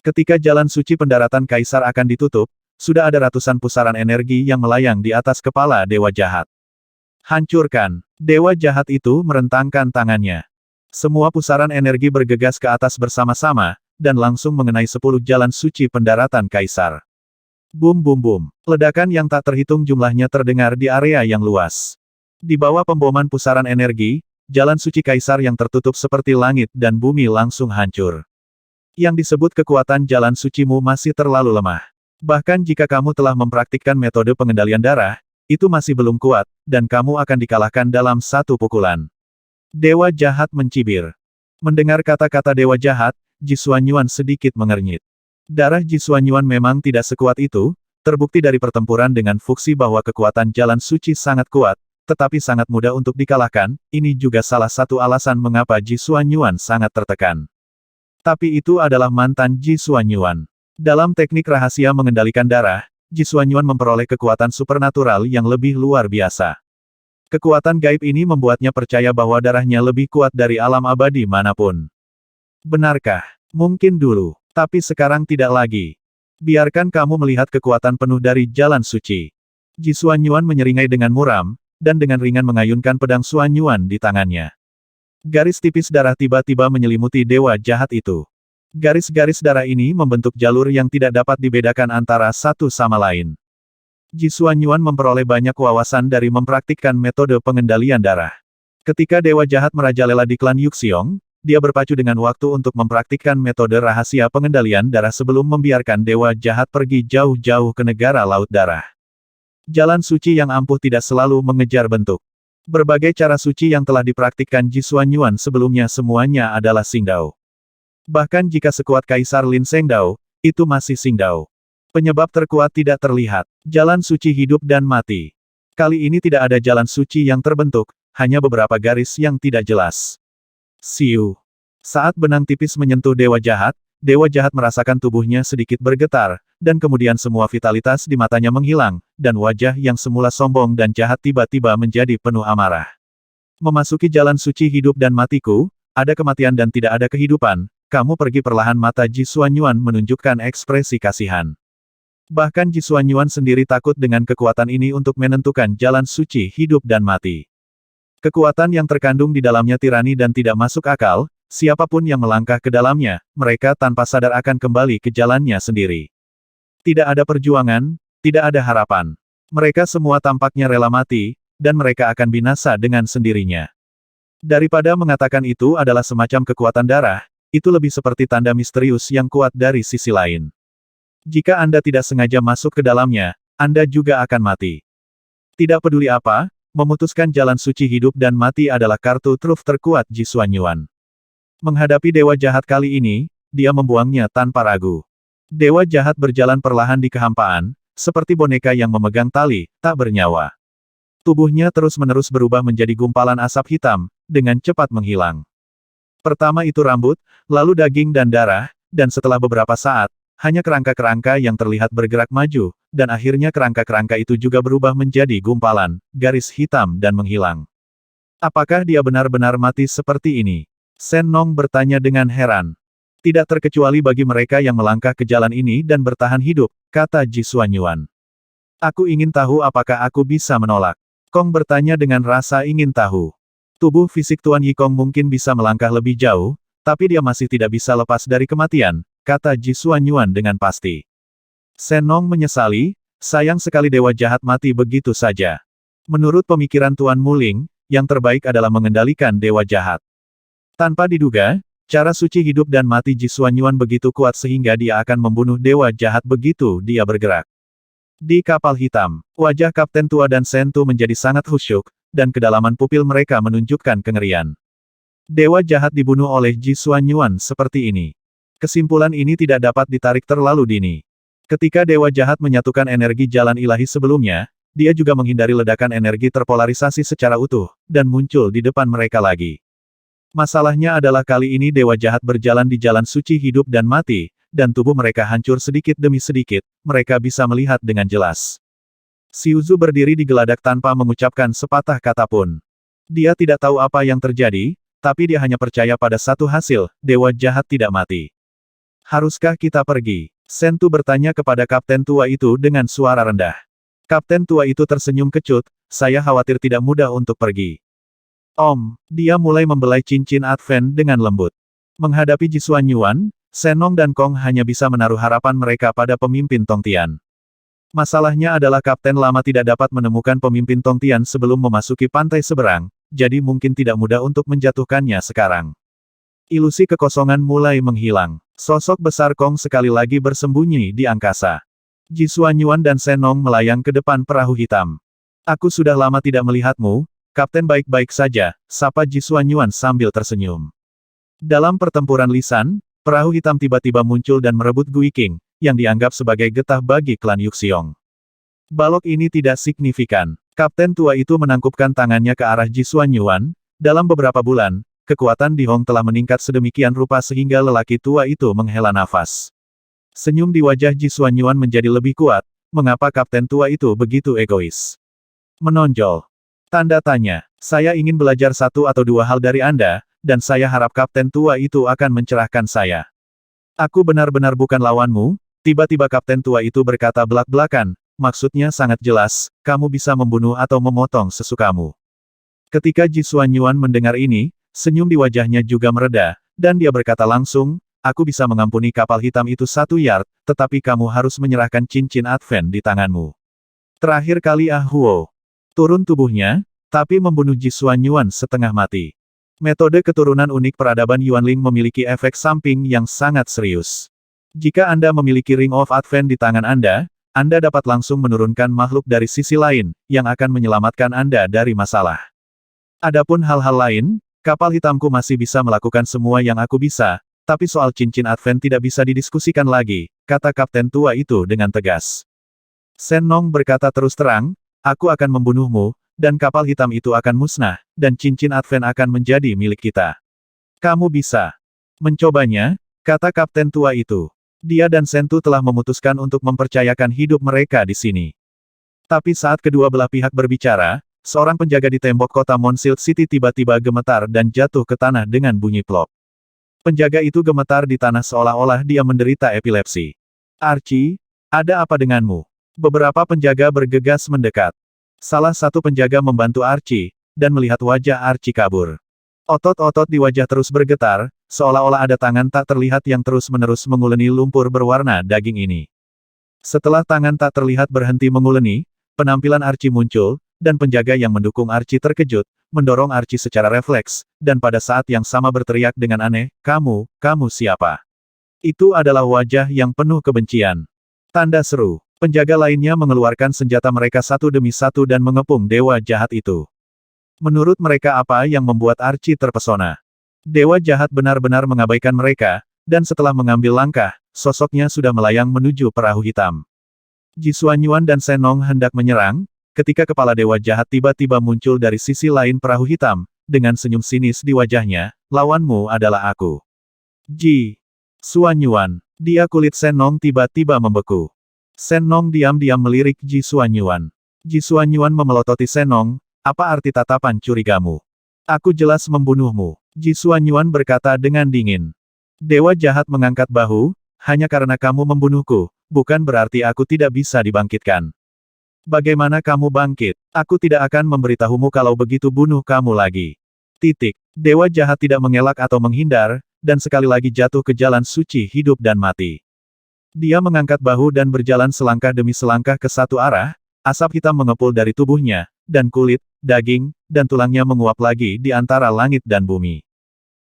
Ketika jalan suci pendaratan kaisar akan ditutup, sudah ada ratusan pusaran energi yang melayang di atas kepala dewa jahat. Hancurkan! Dewa jahat itu merentangkan tangannya. Semua pusaran energi bergegas ke atas bersama-sama, dan langsung mengenai 10 jalan suci pendaratan kaisar. Bum bum bum. Ledakan yang tak terhitung jumlahnya terdengar di area yang luas. Di bawah pemboman pusaran energi, jalan suci kaisar yang tertutup seperti langit dan bumi langsung hancur. Yang disebut kekuatan jalan sucimu masih terlalu lemah. Bahkan jika kamu telah mempraktikkan metode pengendalian darah, itu masih belum kuat, dan kamu akan dikalahkan dalam satu pukulan. Dewa jahat mencibir. Mendengar kata-kata dewa jahat, Ji Xuanyuan sedikit mengernyit. Darah Ji Xuanyuan memang tidak sekuat itu, terbukti dari pertempuran dengan Fuxi bahwa kekuatan jalan suci sangat kuat, tetapi sangat mudah untuk dikalahkan, ini juga salah satu alasan mengapa Ji Xuanyuan sangat tertekan. Tapi itu adalah mantan Ji Xuanyuan. Dalam teknik rahasia mengendalikan darah, Ji Xuanyuan memperoleh kekuatan supernatural yang lebih luar biasa. Kekuatan gaib ini membuatnya percaya bahwa darahnya lebih kuat dari alam abadi manapun. Benarkah? Mungkin dulu, tapi sekarang tidak lagi. Biarkan kamu melihat kekuatan penuh dari jalan suci. Ji Xuanyuan menyeringai dengan muram, dan dengan ringan mengayunkan pedang Xuanyuan di tangannya. Garis tipis darah tiba-tiba menyelimuti dewa jahat itu. Garis-garis darah ini membentuk jalur yang tidak dapat dibedakan antara satu sama lain. Ji Xuanyuan memperoleh banyak wawasan dari mempraktikkan metode pengendalian darah. Ketika dewa jahat merajalela di klan Yuxiong, dia berpacu dengan waktu untuk mempraktikkan metode rahasia pengendalian darah sebelum membiarkan dewa jahat pergi jauh-jauh ke negara Laut Darah. Jalan suci yang ampuh tidak selalu mengejar bentuk. Berbagai cara suci yang telah dipraktikkan Ji Xuanyuan sebelumnya semuanya adalah Xingdao. Bahkan jika sekuat Kaisar Lin Sengdao, itu masih Xingdao. Penyebab terkuat tidak terlihat. Jalan suci hidup dan mati. Kali ini tidak ada jalan suci yang terbentuk, hanya beberapa garis yang tidak jelas. Siu. Saat benang tipis menyentuh dewa jahat merasakan tubuhnya sedikit bergetar, dan kemudian semua vitalitas di matanya menghilang, dan wajah yang semula sombong dan jahat tiba-tiba menjadi penuh amarah. Memasuki jalan suci hidup dan matiku, ada kematian dan tidak ada kehidupan, kamu pergi perlahan. Mata Ji Xuanyuan menunjukkan ekspresi kasihan. Bahkan Ji Xuanyuan sendiri takut dengan kekuatan ini untuk menentukan jalan suci hidup dan mati. Kekuatan yang terkandung di dalamnya tirani dan tidak masuk akal, siapapun yang melangkah ke dalamnya, mereka tanpa sadar akan kembali ke jalannya sendiri. Tidak ada perjuangan, tidak ada harapan. Mereka semua tampaknya rela mati, dan mereka akan binasa dengan sendirinya. Daripada mengatakan itu adalah semacam kekuatan darah, itu lebih seperti tanda misterius yang kuat dari sisi lain. Jika Anda tidak sengaja masuk ke dalamnya, Anda juga akan mati. Tidak peduli apa, memutuskan jalan suci hidup dan mati adalah kartu truf terkuat Ji Xuanyuan. Menghadapi dewa jahat kali ini, dia membuangnya tanpa ragu. Dewa jahat berjalan perlahan di kehampaan, seperti boneka yang memegang tali, tak bernyawa. Tubuhnya terus-menerus berubah menjadi gumpalan asap hitam, dengan cepat menghilang. Pertama itu rambut, lalu daging dan darah, dan setelah beberapa saat, hanya kerangka-kerangka yang terlihat bergerak maju, dan akhirnya kerangka-kerangka itu juga berubah menjadi gumpalan, garis hitam dan menghilang. Apakah dia benar-benar mati seperti ini? Shen Nong bertanya dengan heran. Tidak terkecuali bagi mereka yang melangkah ke jalan ini dan bertahan hidup, kata Ji Xuanyuan. Aku ingin tahu apakah aku bisa menolak. Kong bertanya dengan rasa ingin tahu. Tubuh fisik Tuan Yikong mungkin bisa melangkah lebih jauh, tapi dia masih tidak bisa lepas dari kematian, kata Ji Xuanyuan dengan pasti. Shen Nong menyesali, sayang sekali dewa jahat mati begitu saja. Menurut pemikiran Tuan Muling, yang terbaik adalah mengendalikan dewa jahat. Tanpa diduga, cara suci hidup dan mati Ji Xuanyuan begitu kuat sehingga dia akan membunuh dewa jahat begitu dia bergerak. Di kapal hitam, wajah Kapten Tua dan Shen Tu menjadi sangat khusyuk, dan kedalaman pupil mereka menunjukkan kengerian. Dewa jahat dibunuh oleh Ji Xuanyuan seperti ini. Kesimpulan ini tidak dapat ditarik terlalu dini. Ketika Dewa Jahat menyatukan energi jalan ilahi sebelumnya, dia juga menghindari ledakan energi terpolarisasi secara utuh, dan muncul di depan mereka lagi. Masalahnya adalah kali ini Dewa Jahat berjalan di jalan suci hidup dan mati, dan tubuh mereka hancur sedikit demi sedikit, mereka bisa melihat dengan jelas. Xiuzu berdiri di geladak tanpa mengucapkan sepatah kata pun. Dia tidak tahu apa yang terjadi, tapi dia hanya percaya pada satu hasil, Dewa Jahat tidak mati. Haruskah kita pergi? Sentu bertanya kepada kapten tua itu dengan suara rendah. Kapten tua itu tersenyum kecut, saya khawatir tidak mudah untuk pergi. Dia mulai membelai cincin Advent dengan lembut. Menghadapi Jisuan Yuan, Senong dan Kong hanya bisa menaruh harapan mereka pada pemimpin Tongtian. Masalahnya adalah kapten lama tidak dapat menemukan pemimpin Tongtian sebelum memasuki pantai seberang, jadi mungkin tidak mudah untuk menjatuhkannya sekarang. Ilusi kekosongan mulai menghilang. Sosok besar Kong sekali lagi bersembunyi di angkasa. Jisuan Yuan dan Senong melayang ke depan perahu hitam. Aku sudah lama tidak melihatmu, Kapten baik-baik saja, sapa Jisuan Yuan sambil tersenyum. Dalam pertempuran lisan, perahu hitam tiba-tiba muncul dan merebut Gui King, yang dianggap sebagai getah bagi klan Yuxiong. Balok ini tidak signifikan. Kapten tua itu menangkupkan tangannya ke arah Jisuan Yuan. Dalam beberapa bulan, kekuatan Di Hong telah meningkat sedemikian rupa sehingga lelaki tua itu menghela nafas. Senyum di wajah Jisuan Yuan menjadi lebih kuat, mengapa kapten tua itu begitu egois? Menonjol. Tanda tanya, saya ingin belajar satu atau dua hal dari Anda, dan saya harap kapten tua itu akan mencerahkan saya. Aku benar-benar bukan lawanmu, tiba-tiba kapten tua itu berkata belak-belakan, maksudnya sangat jelas, kamu bisa membunuh atau memotong sesukamu. Ketika Jisuan Yuan mendengar ini, senyum di wajahnya juga mereda, dan dia berkata langsung, aku bisa mengampuni kapal hitam itu 1 yard, tetapi kamu harus menyerahkan cincin Advent di tanganmu. Terakhir kali Huo turun tubuhnya, tapi membunuh Jisuan Yuan setengah mati. Metode keturunan unik peradaban Yuanling memiliki efek samping yang sangat serius. Jika Anda memiliki Ring of Advent di tangan Anda dapat langsung menurunkan makhluk dari sisi lain, yang akan menyelamatkan Anda dari masalah. Adapun hal-hal lain, kapal hitamku masih bisa melakukan semua yang aku bisa, tapi soal cincin Advent tidak bisa didiskusikan lagi, kata kapten tua itu dengan tegas. Senong berkata terus terang, aku akan membunuhmu, dan kapal hitam itu akan musnah, dan cincin Advent akan menjadi milik kita. Kamu bisa mencobanya, kata kapten tua itu. Dia dan Sentu telah memutuskan untuk mempercayakan hidup mereka di sini. Tapi saat kedua belah pihak berbicara, seorang penjaga di tembok kota Moonsilt City tiba-tiba gemetar dan jatuh ke tanah dengan bunyi plop. Penjaga itu gemetar di tanah seolah-olah dia menderita epilepsi. Archie, ada apa denganmu? Beberapa penjaga bergegas mendekat. Salah satu penjaga membantu Archie, dan melihat wajah Archie kabur. Otot-otot di wajah terus bergetar, seolah-olah ada tangan tak terlihat yang terus-menerus menguleni lumpur berwarna daging ini. Setelah tangan tak terlihat berhenti menguleni, penampilan Archie muncul, dan penjaga yang mendukung Archie terkejut, mendorong Archie secara refleks, dan pada saat yang sama berteriak dengan aneh, kamu siapa? Itu adalah wajah yang penuh kebencian. Tanda seru. Penjaga lainnya mengeluarkan senjata mereka satu demi satu dan mengepung dewa jahat itu. Menurut mereka apa yang membuat Archie terpesona? Dewa jahat benar-benar mengabaikan mereka, dan setelah mengambil langkah, sosoknya sudah melayang menuju perahu hitam. Jisuan Yuan dan Senong hendak menyerang, ketika kepala dewa jahat tiba-tiba muncul dari sisi lain perahu hitam, dengan senyum sinis di wajahnya, lawanmu adalah aku. Jisuan Yuan. Dia kulit Senong tiba-tiba membeku. Senong diam-diam melirik Jisuan Yuan. Jisuan Yuan memelototi Senong, apa arti tatapan curigamu? Aku jelas membunuhmu. Jisuan Yuan berkata dengan dingin. Dewa jahat mengangkat bahu, hanya karena kamu membunuhku, bukan berarti aku tidak bisa dibangkitkan. Bagaimana kamu bangkit? Aku tidak akan memberitahumu kalau begitu bunuh kamu lagi. Dewa jahat tidak mengelak atau menghindar, dan sekali lagi jatuh ke jalan suci hidup dan mati. Dia mengangkat bahu dan berjalan selangkah demi selangkah ke satu arah, asap hitam mengepul dari tubuhnya, dan kulit, daging, dan tulangnya menguap lagi di antara langit dan bumi.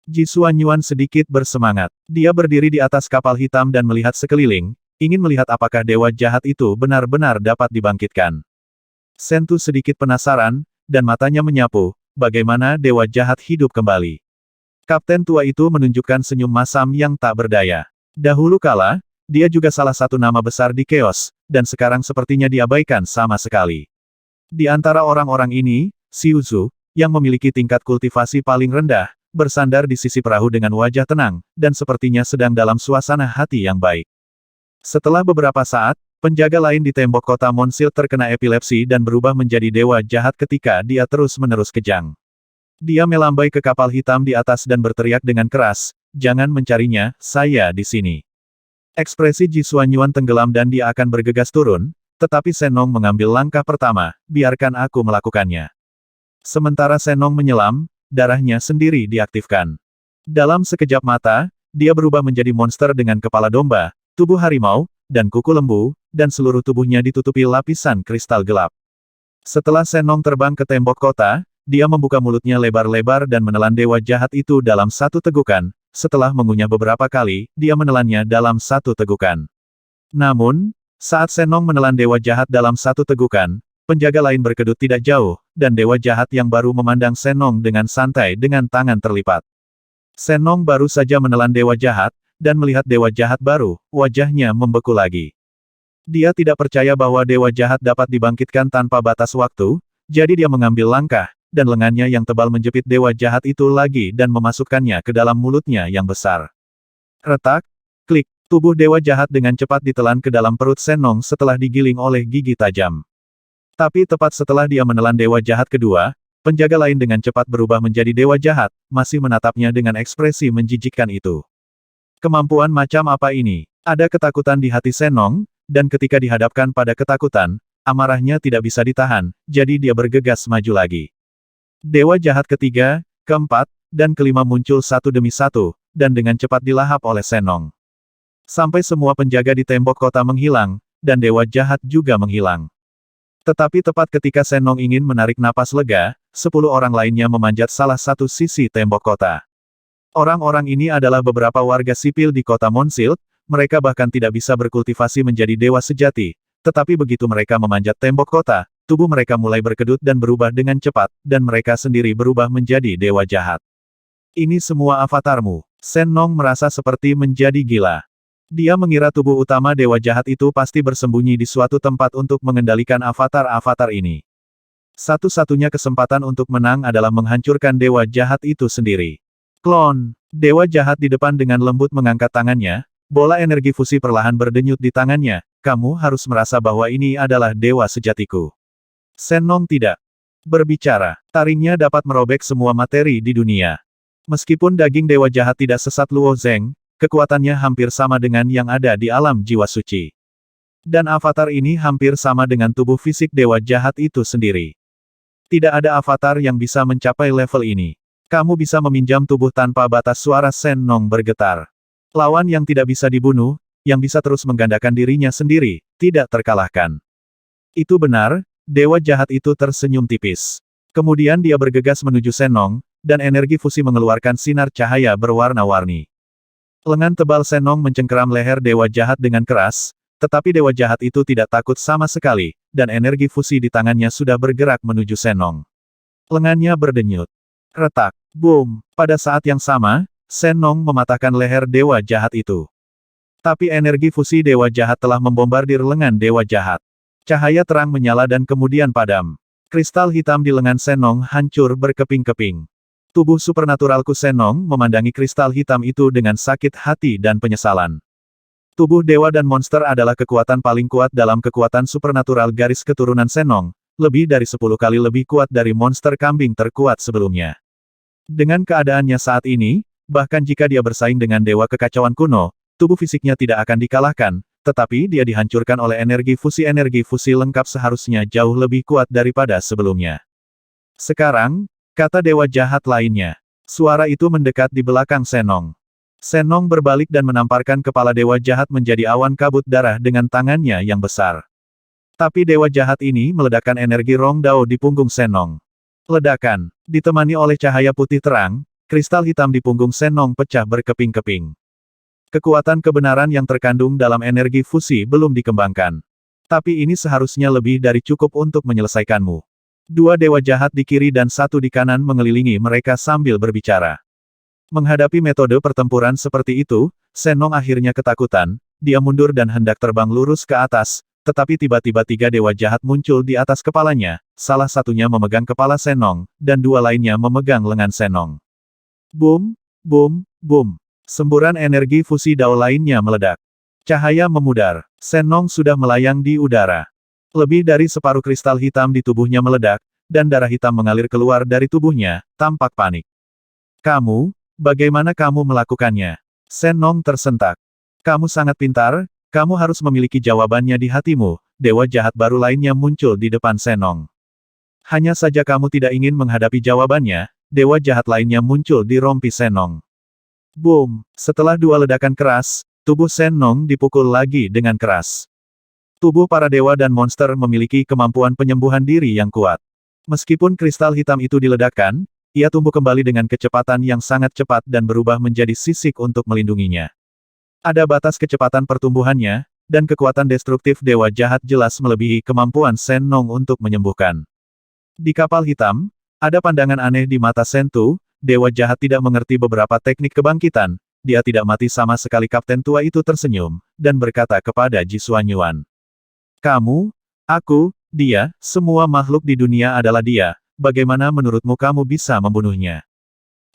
Jisuan Yuan sedikit bersemangat. Dia berdiri di atas kapal hitam dan melihat sekeliling, ingin melihat apakah dewa jahat itu benar-benar dapat dibangkitkan. Sentu sedikit penasaran, dan matanya menyapu, bagaimana dewa jahat hidup kembali. Kapten tua itu menunjukkan senyum masam yang tak berdaya. Dahulu kala, dia juga salah satu nama besar di Chaos, dan sekarang sepertinya diabaikan sama sekali. Di antara orang-orang ini, Xiuzu, yang memiliki tingkat kultivasi paling rendah, bersandar di sisi perahu dengan wajah tenang, dan sepertinya sedang dalam suasana hati yang baik. Setelah beberapa saat, penjaga lain di tembok kota Monsil terkena epilepsi dan berubah menjadi dewa jahat ketika dia terus-menerus kejang. Dia melambai ke kapal hitam di atas dan berteriak dengan keras, "Jangan mencarinya, saya di sini." Ekspresi Ji Xuanyuan tenggelam dan dia akan bergegas turun, tetapi Senong mengambil langkah pertama, "Biarkan aku melakukannya." Sementara Senong menyelam, darahnya sendiri diaktifkan. Dalam sekejap mata, dia berubah menjadi monster dengan kepala domba, tubuh harimau, dan kuku lembu, dan seluruh tubuhnya ditutupi lapisan kristal gelap. Setelah Senong terbang ke tembok kota, dia membuka mulutnya lebar-lebar dan menelan dewa jahat itu dalam satu tegukan. Setelah mengunyah beberapa kali, dia menelannya dalam satu tegukan. Namun, saat Senong menelan dewa jahat dalam satu tegukan, penjaga lain berkedut tidak jauh, dan dewa jahat yang baru memandang Senong dengan santai dengan tangan terlipat. Senong baru saja menelan dewa jahat, dan melihat dewa jahat baru, wajahnya membeku lagi. Dia tidak percaya bahwa dewa jahat dapat dibangkitkan tanpa batas waktu, jadi dia mengambil langkah, dan lengannya yang tebal menjepit dewa jahat itu lagi dan memasukkannya ke dalam mulutnya yang besar. Retak, klik, tubuh dewa jahat dengan cepat ditelan ke dalam perut Senong setelah digiling oleh gigi tajam. Tapi tepat setelah dia menelan dewa jahat kedua, penjaga lain dengan cepat berubah menjadi dewa jahat, masih menatapnya dengan ekspresi menjijikkan itu. Kemampuan macam apa ini? Ada ketakutan di hati Senong, dan ketika dihadapkan pada ketakutan, amarahnya tidak bisa ditahan, jadi dia bergegas maju lagi. Dewa jahat ketiga, keempat, dan kelima muncul satu demi satu, dan dengan cepat dilahap oleh Senong. Sampai semua penjaga di tembok kota menghilang, dan dewa jahat juga menghilang. Tetapi tepat ketika Senong ingin menarik napas lega, 10 orang lainnya memanjat salah satu sisi tembok kota. Orang-orang ini adalah beberapa warga sipil di kota Monsil, mereka bahkan tidak bisa berkultivasi menjadi dewa sejati, tetapi begitu mereka memanjat tembok kota, tubuh mereka mulai berkedut dan berubah dengan cepat, dan mereka sendiri berubah menjadi dewa jahat. Ini semua avatarmu. Senong merasa seperti menjadi gila. Dia mengira tubuh utama dewa jahat itu pasti bersembunyi di suatu tempat untuk mengendalikan avatar-avatar ini. Satu-satunya kesempatan untuk menang adalah menghancurkan dewa jahat itu sendiri. Klon. Dewa jahat di depan dengan lembut mengangkat tangannya, bola energi fusi perlahan berdenyut di tangannya, "Kamu harus merasa bahwa ini adalah dewa sejatiku." Senong tidak berbicara. Taringnya dapat merobek semua materi di dunia. Meskipun daging dewa jahat tidak sesat Luo Zeng, kekuatannya hampir sama dengan yang ada di alam jiwa suci. Dan avatar ini hampir sama dengan tubuh fisik dewa jahat itu sendiri. Tidak ada avatar yang bisa mencapai level ini. Kamu bisa meminjam tubuh tanpa batas. Suara Senong bergetar. Lawan yang tidak bisa dibunuh, yang bisa terus menggandakan dirinya sendiri, tidak terkalahkan. Itu benar, dewa jahat itu tersenyum tipis. Kemudian dia bergegas menuju Senong, dan energi fusi mengeluarkan sinar cahaya berwarna-warni. Lengan tebal Senong mencengkeram leher dewa jahat dengan keras, tetapi dewa jahat itu tidak takut sama sekali, dan energi fusi di tangannya sudah bergerak menuju Senong. Lengannya berdenyut. Retak. Boom. Pada saat yang sama, Senong mematahkan leher dewa jahat itu. Tapi energi fusi dewa jahat telah membombardir lengan dewa jahat. Cahaya terang menyala dan kemudian padam. Kristal hitam di lengan Senong hancur berkeping-keping. Tubuh supernaturalku Senong memandangi kristal hitam itu dengan sakit hati dan penyesalan. Tubuh dewa dan monster adalah kekuatan paling kuat dalam kekuatan supernatural garis keturunan Senong, lebih dari 10 kali lebih kuat dari monster kambing terkuat sebelumnya. Dengan keadaannya saat ini, bahkan jika dia bersaing dengan dewa kekacauan kuno, tubuh fisiknya tidak akan dikalahkan, tetapi dia dihancurkan oleh energi fusi lengkap seharusnya jauh lebih kuat daripada sebelumnya. Sekarang, kata dewa jahat lainnya. Suara itu mendekat di belakang Senong. Senong berbalik dan menamparkan kepala dewa jahat menjadi awan kabut darah dengan tangannya yang besar. Tapi dewa jahat ini meledakkan energi Rong Dao di punggung Senong. Ledakan, ditemani oleh cahaya putih terang, kristal hitam di punggung Senong pecah berkeping-keping. Kekuatan kebenaran yang terkandung dalam energi fusi belum dikembangkan. Tapi ini seharusnya lebih dari cukup untuk menyelesaikanmu. Dua dewa jahat di kiri dan satu di kanan mengelilingi mereka sambil berbicara. Menghadapi metode pertempuran seperti itu, Senong akhirnya ketakutan, dia mundur dan hendak terbang lurus ke atas, tetapi tiba-tiba tiga dewa jahat muncul di atas kepalanya, salah satunya memegang kepala Senong, dan dua lainnya memegang lengan Senong. Boom, boom, boom. Semburan energi fusi Dao lainnya meledak. Cahaya memudar. Senong sudah melayang di udara. Lebih dari separuh kristal hitam di tubuhnya meledak, dan darah hitam mengalir keluar dari tubuhnya, tampak panik. Kamu, bagaimana kamu melakukannya? Senong tersentak. Kamu sangat pintar, kamu harus memiliki jawabannya di hatimu. Dewa jahat baru lainnya muncul di depan Senong. Hanya saja kamu tidak ingin menghadapi jawabannya, dewa jahat lainnya muncul di rompi Senong. Boom! Setelah dua ledakan keras, tubuh Senong dipukul lagi dengan keras. Tubuh para dewa dan monster memiliki kemampuan penyembuhan diri yang kuat. Meskipun kristal hitam itu diledakkan, ia tumbuh kembali dengan kecepatan yang sangat cepat dan berubah menjadi sisik untuk melindunginya. Ada batas kecepatan pertumbuhannya, dan kekuatan destruktif dewa jahat jelas melebihi kemampuan Senong untuk menyembuhkan. Di kapal hitam, ada pandangan aneh di mata Sentu, dewa jahat tidak mengerti beberapa teknik kebangkitan, dia tidak mati sama sekali. Kapten tua itu tersenyum, dan berkata kepada Ji Xuanyuan. Kamu, aku, dia, semua makhluk di dunia adalah dia, bagaimana menurutmu kamu bisa membunuhnya?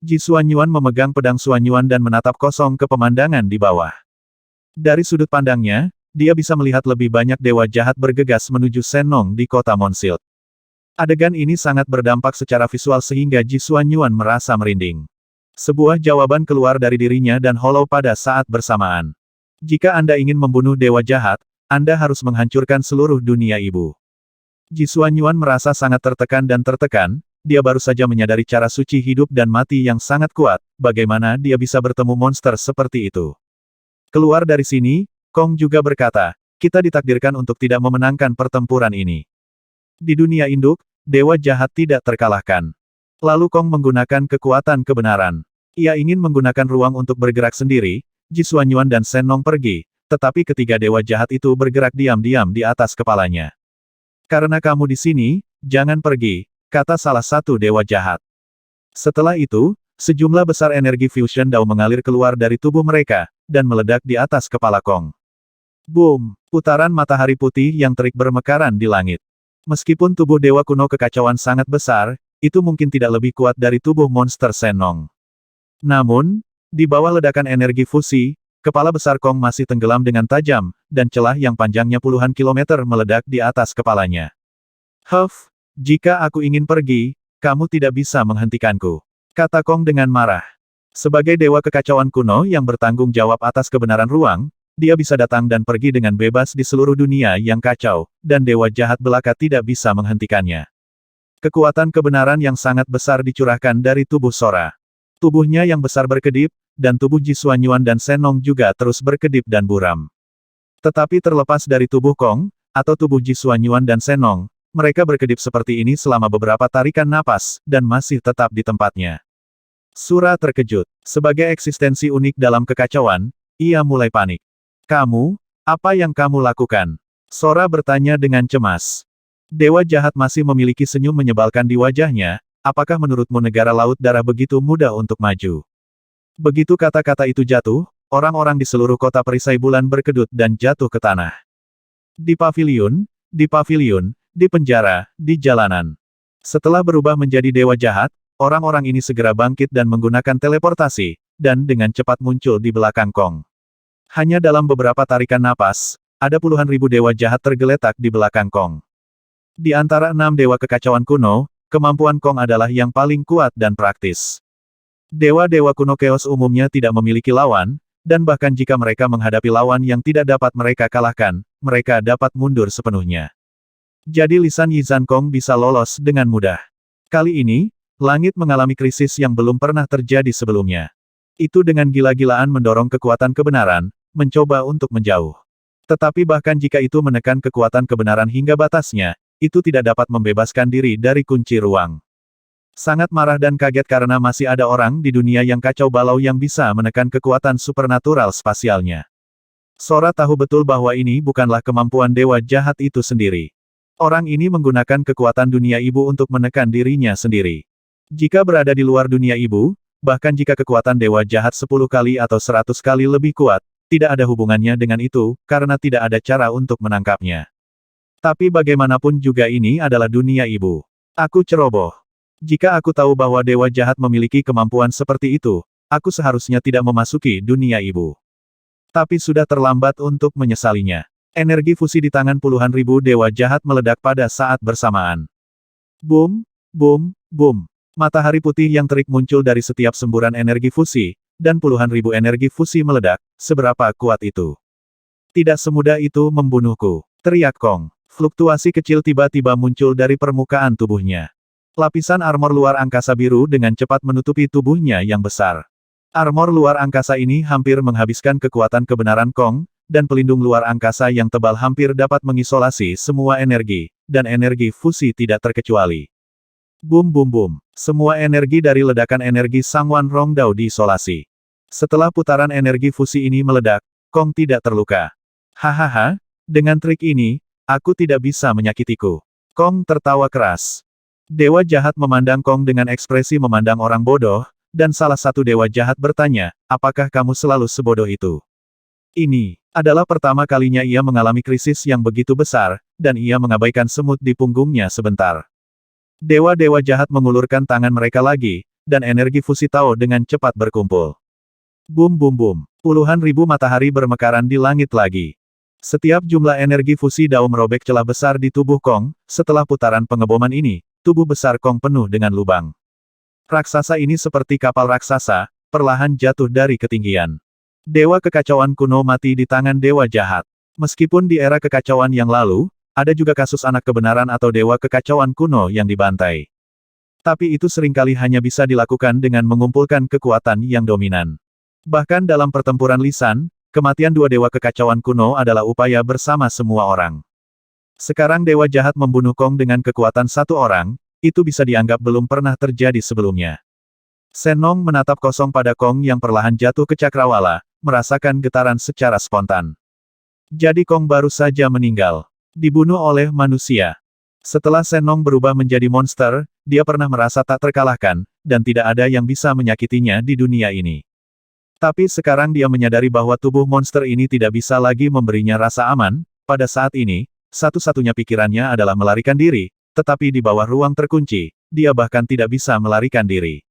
Ji Xuanyuan memegang pedang Xuanyuan dan menatap kosong ke pemandangan di bawah. Dari sudut pandangnya, dia bisa melihat lebih banyak dewa jahat bergegas menuju Senong di kota Monsild. Adegan ini sangat berdampak secara visual sehingga Ji Xuanyuan merasa merinding. Sebuah jawaban keluar dari dirinya dan Hollow pada saat bersamaan. Jika Anda ingin membunuh dewa jahat, Anda harus menghancurkan seluruh dunia ibu. Ji Xuanyuan merasa sangat tertekan dan tertekan, dia baru saja menyadari cara suci hidup dan mati yang sangat kuat, bagaimana dia bisa bertemu monster seperti itu. Keluar dari sini, Kong juga berkata, kita ditakdirkan untuk tidak memenangkan pertempuran ini. Di dunia induk, dewa jahat tidak terkalahkan. Lalu Kong menggunakan kekuatan kebenaran. Ia ingin menggunakan ruang untuk bergerak sendiri, Ji Xuanyuan dan Senong pergi, tetapi ketiga dewa jahat itu bergerak diam-diam di atas kepalanya. Karena kamu di sini, jangan pergi, kata salah satu dewa jahat. Setelah itu, sejumlah besar energi fusion Dao mengalir keluar dari tubuh mereka, dan meledak di atas kepala Kong. Boom! Putaran matahari putih yang terik bermekaran di langit. Meskipun tubuh dewa kuno kekacauan sangat besar, itu mungkin tidak lebih kuat dari tubuh monster Senong. Namun, di bawah ledakan energi fusi, kepala besar Kong masih tenggelam dengan tajam, dan celah yang panjangnya puluhan kilometer meledak di atas kepalanya. Huff! Jika aku ingin pergi, kamu tidak bisa menghentikanku, kata Kong dengan marah. Sebagai dewa kekacauan kuno yang bertanggung jawab atas kebenaran ruang, dia bisa datang dan pergi dengan bebas di seluruh dunia yang kacau, dan dewa jahat belaka tidak bisa menghentikannya. Kekuatan kebenaran yang sangat besar dicurahkan dari tubuh Sora. Tubuhnya yang besar berkedip, dan tubuh Ji Xuanyuan dan Senong juga terus berkedip dan buram. Tetapi terlepas dari tubuh Kong, atau tubuh Ji Xuanyuan dan Senong, mereka berkedip seperti ini selama beberapa tarikan napas, dan masih tetap di tempatnya. Sura terkejut. Sebagai eksistensi unik dalam kekacauan, ia mulai panik. Kamu, apa yang kamu lakukan? Sora bertanya dengan cemas. Dewa jahat masih memiliki senyum menyebalkan di wajahnya, apakah menurutmu negara laut darah begitu mudah untuk maju? Begitu kata-kata itu jatuh, orang-orang di seluruh kota perisai bulan berkedut dan jatuh ke tanah. Di paviliun, di penjara, di jalanan. Setelah berubah menjadi dewa jahat, orang-orang ini segera bangkit dan menggunakan teleportasi, dan dengan cepat muncul di belakang Kong. Hanya dalam beberapa tarikan napas, ada puluhan ribu dewa jahat tergeletak di belakang Kong. Di antara 6 dewa kekacauan kuno, kemampuan Kong adalah yang paling kuat dan praktis. Dewa-dewa kuno Chaos umumnya tidak memiliki lawan, dan bahkan jika mereka menghadapi lawan yang tidak dapat mereka kalahkan, mereka dapat mundur sepenuhnya. Jadi lisan Yizan Kong bisa lolos dengan mudah. Kali ini, langit mengalami krisis yang belum pernah terjadi sebelumnya. Itu dengan gila-gilaan mendorong kekuatan kebenaran, mencoba untuk menjauh. Tetapi bahkan jika itu menekan kekuatan kebenaran hingga batasnya, itu tidak dapat membebaskan diri dari kunci ruang. Sangat marah dan kaget karena masih ada orang di dunia yang kacau balau yang bisa menekan kekuatan supernatural spasialnya. Sora tahu betul bahwa ini bukanlah kemampuan dewa jahat itu sendiri. Orang ini menggunakan kekuatan dunia ibu untuk menekan dirinya sendiri. Jika berada di luar dunia ibu, bahkan jika kekuatan dewa jahat 10 kali atau 100 kali lebih kuat, tidak ada hubungannya dengan itu, karena tidak ada cara untuk menangkapnya. Tapi bagaimanapun juga ini adalah dunia ibu. Aku ceroboh. Jika aku tahu bahwa dewa jahat memiliki kemampuan seperti itu, aku seharusnya tidak memasuki dunia ibu. Tapi sudah terlambat untuk menyesalinya. Energi fusi di tangan puluhan ribu dewa jahat meledak pada saat bersamaan. Boom, boom, boom. Matahari putih yang terik muncul dari setiap semburan energi fusi, dan puluhan ribu energi fusi meledak. Seberapa kuat itu? Tidak semudah itu membunuhku, teriak Kong. Fluktuasi kecil tiba-tiba muncul dari permukaan tubuhnya. Lapisan armor luar angkasa biru dengan cepat menutupi tubuhnya yang besar. Armor luar angkasa ini hampir menghabiskan kekuatan kebenaran Kong, dan pelindung luar angkasa yang tebal hampir dapat mengisolasi semua energi, dan energi fusi tidak terkecuali. Boom boom boom. Semua energi dari ledakan energi Sangwan Rongdao diisolasi. Setelah putaran energi fusi ini meledak, Kong tidak terluka. Hahaha, dengan trik ini, aku tidak bisa menyakitiku. Kong tertawa keras. Dewa jahat memandang Kong dengan ekspresi memandang orang bodoh, dan salah satu dewa jahat bertanya, apakah kamu selalu sebodoh itu? Ini adalah pertama kalinya ia mengalami krisis yang begitu besar, dan ia mengabaikan semut di punggungnya sebentar. Dewa-dewa jahat mengulurkan tangan mereka lagi, dan energi fusi Tao dengan cepat berkumpul. Boom boom boom. Puluhan ribu matahari bermekaran di langit lagi. Setiap jumlah energi fusi Dao merobek celah besar di tubuh Kong. Setelah putaran pengeboman ini, tubuh besar Kong penuh dengan lubang. Raksasa ini seperti kapal raksasa, perlahan jatuh dari ketinggian. Dewa kekacauan kuno mati di tangan dewa jahat. Meskipun di era kekacauan yang lalu, ada juga kasus anak kebenaran atau dewa kekacauan kuno yang dibantai. Tapi itu seringkali hanya bisa dilakukan dengan mengumpulkan kekuatan yang dominan. Bahkan dalam pertempuran lisan, kematian dua dewa kekacauan kuno adalah upaya bersama semua orang. Sekarang dewa jahat membunuh Kong dengan kekuatan satu orang, itu bisa dianggap belum pernah terjadi sebelumnya. Senong menatap kosong pada Kong yang perlahan jatuh ke cakrawala, merasakan getaran secara spontan. Jadi Kong baru saja meninggal. Dibunuh oleh manusia. Setelah Senong berubah menjadi monster, dia pernah merasa tak terkalahkan, dan tidak ada yang bisa menyakitinya di dunia ini. Tapi sekarang dia menyadari bahwa tubuh monster ini tidak bisa lagi memberinya rasa aman. Pada saat ini, satu-satunya pikirannya adalah melarikan diri, tetapi di bawah ruang terkunci, dia bahkan tidak bisa melarikan diri.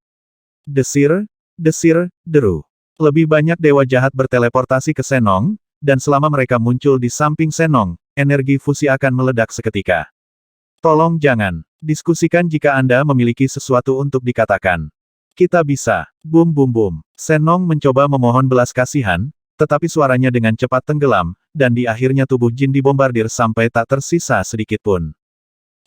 Desir, desir, deru. Lebih banyak dewa jahat berteleportasi ke Senong, dan selama mereka muncul di samping Senong, energi fusi akan meledak seketika. Tolong jangan diskusikan jika Anda memiliki sesuatu untuk dikatakan. Kita bisa. Boom boom boom. Senong mencoba memohon belas kasihan, tetapi suaranya dengan cepat tenggelam, dan di akhirnya tubuh Jin dibombardir sampai tak tersisa sedikit pun.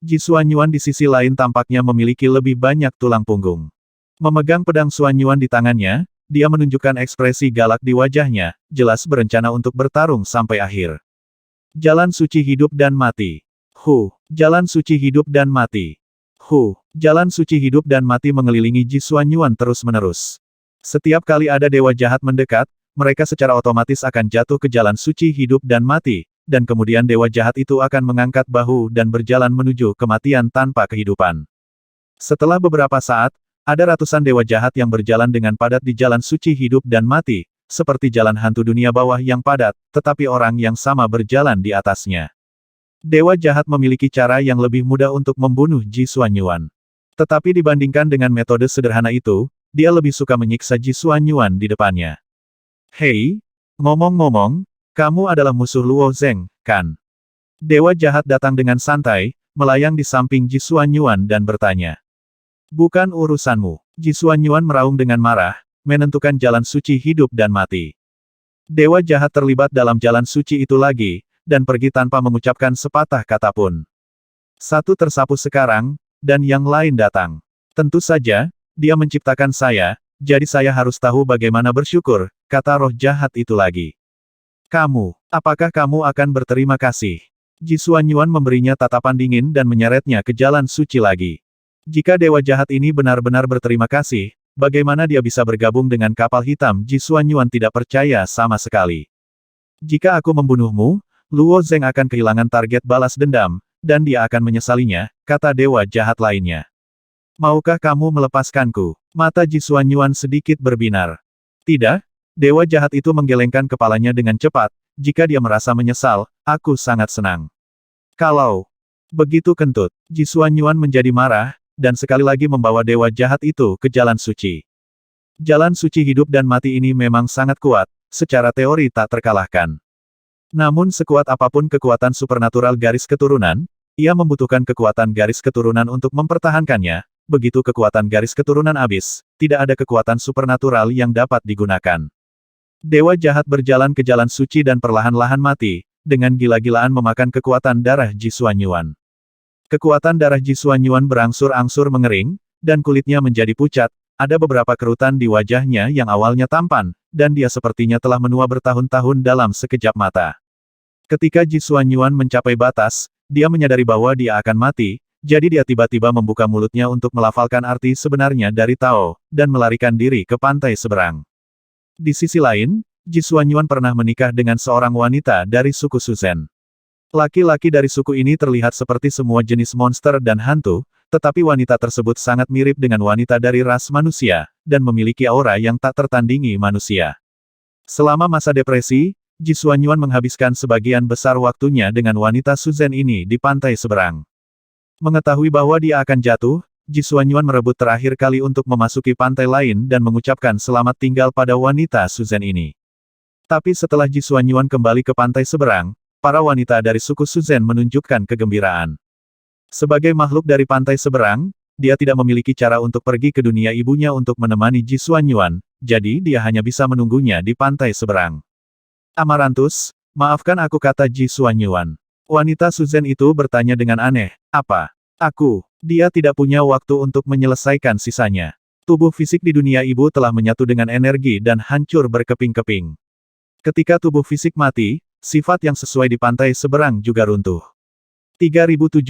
Ji Xuanyuan di sisi lain tampaknya memiliki lebih banyak tulang punggung. Memegang pedang Xuanyuan di tangannya, dia menunjukkan ekspresi galak di wajahnya, jelas berencana untuk bertarung sampai akhir. Jalan suci hidup dan mati. Jalan suci hidup dan mati. Jalan suci hidup dan mati mengelilingi Ji Xuanyuan terus-menerus. Setiap kali ada dewa jahat mendekat, mereka secara otomatis akan jatuh ke jalan suci hidup dan mati, dan kemudian dewa jahat itu akan mengangkat bahu dan berjalan menuju kematian tanpa kehidupan. Setelah beberapa saat, ada ratusan dewa jahat yang berjalan dengan padat di jalan suci hidup dan mati, seperti jalan hantu dunia bawah yang padat, tetapi orang yang sama berjalan di atasnya. Dewa jahat memiliki cara yang lebih mudah untuk membunuh Ji Xuanyuan. Tetapi dibandingkan dengan metode sederhana itu, dia lebih suka menyiksa Ji Xuanyuan di depannya. Hei, ngomong-ngomong, kamu adalah musuh Luo Zeng, kan? Dewa jahat datang dengan santai, melayang di samping Ji Xuanyuan dan bertanya. Bukan urusanmu. Ji Xuanyuan meraung dengan marah, menentukan jalan suci hidup dan mati. Dewa jahat terlibat dalam jalan suci itu lagi, dan pergi tanpa mengucapkan sepatah kata pun. Satu tersapu sekarang, dan yang lain datang. Tentu saja, dia menciptakan saya, jadi saya harus tahu bagaimana bersyukur, kata roh jahat itu lagi. Apakah kamu akan berterima kasih? Ji Xuanyuan memberinya tatapan dingin dan menyeretnya ke jalan suci lagi. Jika dewa jahat ini benar-benar berterima kasih, bagaimana dia bisa bergabung dengan kapal hitam? Ji Xuanyuan tidak percaya sama sekali. Jika aku membunuhmu, Luo Zeng akan kehilangan target balas dendam, dan dia akan menyesalinya, kata dewa jahat lainnya. Maukah kamu melepaskanku? Mata Ji Xuanyuan sedikit berbinar. Tidak, dewa jahat itu menggelengkan kepalanya dengan cepat. Jika dia merasa menyesal, aku sangat senang. Kalau begitu kentut, Ji Xuanyuan menjadi marah, dan sekali lagi membawa dewa jahat itu ke jalan suci. Jalan suci hidup dan mati ini memang sangat kuat, secara teori tak terkalahkan. Namun sekuat apapun kekuatan supernatural garis keturunan, ia membutuhkan kekuatan garis keturunan untuk mempertahankannya. Begitu kekuatan garis keturunan habis, tidak ada kekuatan supernatural yang dapat digunakan. Dewa jahat berjalan ke jalan suci dan perlahan-lahan mati, dengan gila-gilaan memakan kekuatan darah Ji Xuanyuan. Kekuatan darah Ji Xuanyuan berangsur-angsur mengering, dan kulitnya menjadi pucat. Ada beberapa kerutan di wajahnya yang awalnya tampan, dan dia sepertinya telah menua bertahun-tahun dalam sekejap mata. Ketika Ji Xuanyuan mencapai batas, dia menyadari bahwa dia akan mati, jadi dia tiba-tiba membuka mulutnya untuk melafalkan arti sebenarnya dari Tao, dan melarikan diri ke pantai seberang. Di sisi lain, Ji Xuanyuan pernah menikah dengan seorang wanita dari suku Suzhen. Laki-laki dari suku ini terlihat seperti semua jenis monster dan hantu, tetapi wanita tersebut sangat mirip dengan wanita dari ras manusia, dan memiliki aura yang tak tertandingi manusia. Selama masa depresi, Ji Xuanyuan menghabiskan sebagian besar waktunya dengan wanita Suzhen ini di pantai seberang. Mengetahui bahwa dia akan jatuh, Ji Xuanyuan merebut terakhir kali untuk memasuki pantai lain dan mengucapkan selamat tinggal pada wanita Suzhen ini. Tapi setelah Ji Xuanyuan kembali ke pantai seberang, para wanita dari suku Suzhen menunjukkan kegembiraan. Sebagai makhluk dari pantai seberang, dia tidak memiliki cara untuk pergi ke dunia ibunya untuk menemani Ji Xuanyuan, jadi dia hanya bisa menunggunya di pantai seberang. Amaranthus, maafkan aku, kata Ji Xuanyuan. Wanita Suzhen itu bertanya dengan aneh, apa? Aku, dia tidak punya waktu untuk menyelesaikan sisanya. Tubuh fisik di dunia ibu telah menyatu dengan energi dan hancur berkeping-keping. Ketika tubuh fisik mati, sifat yang sesuai di pantai seberang juga runtuh. 3710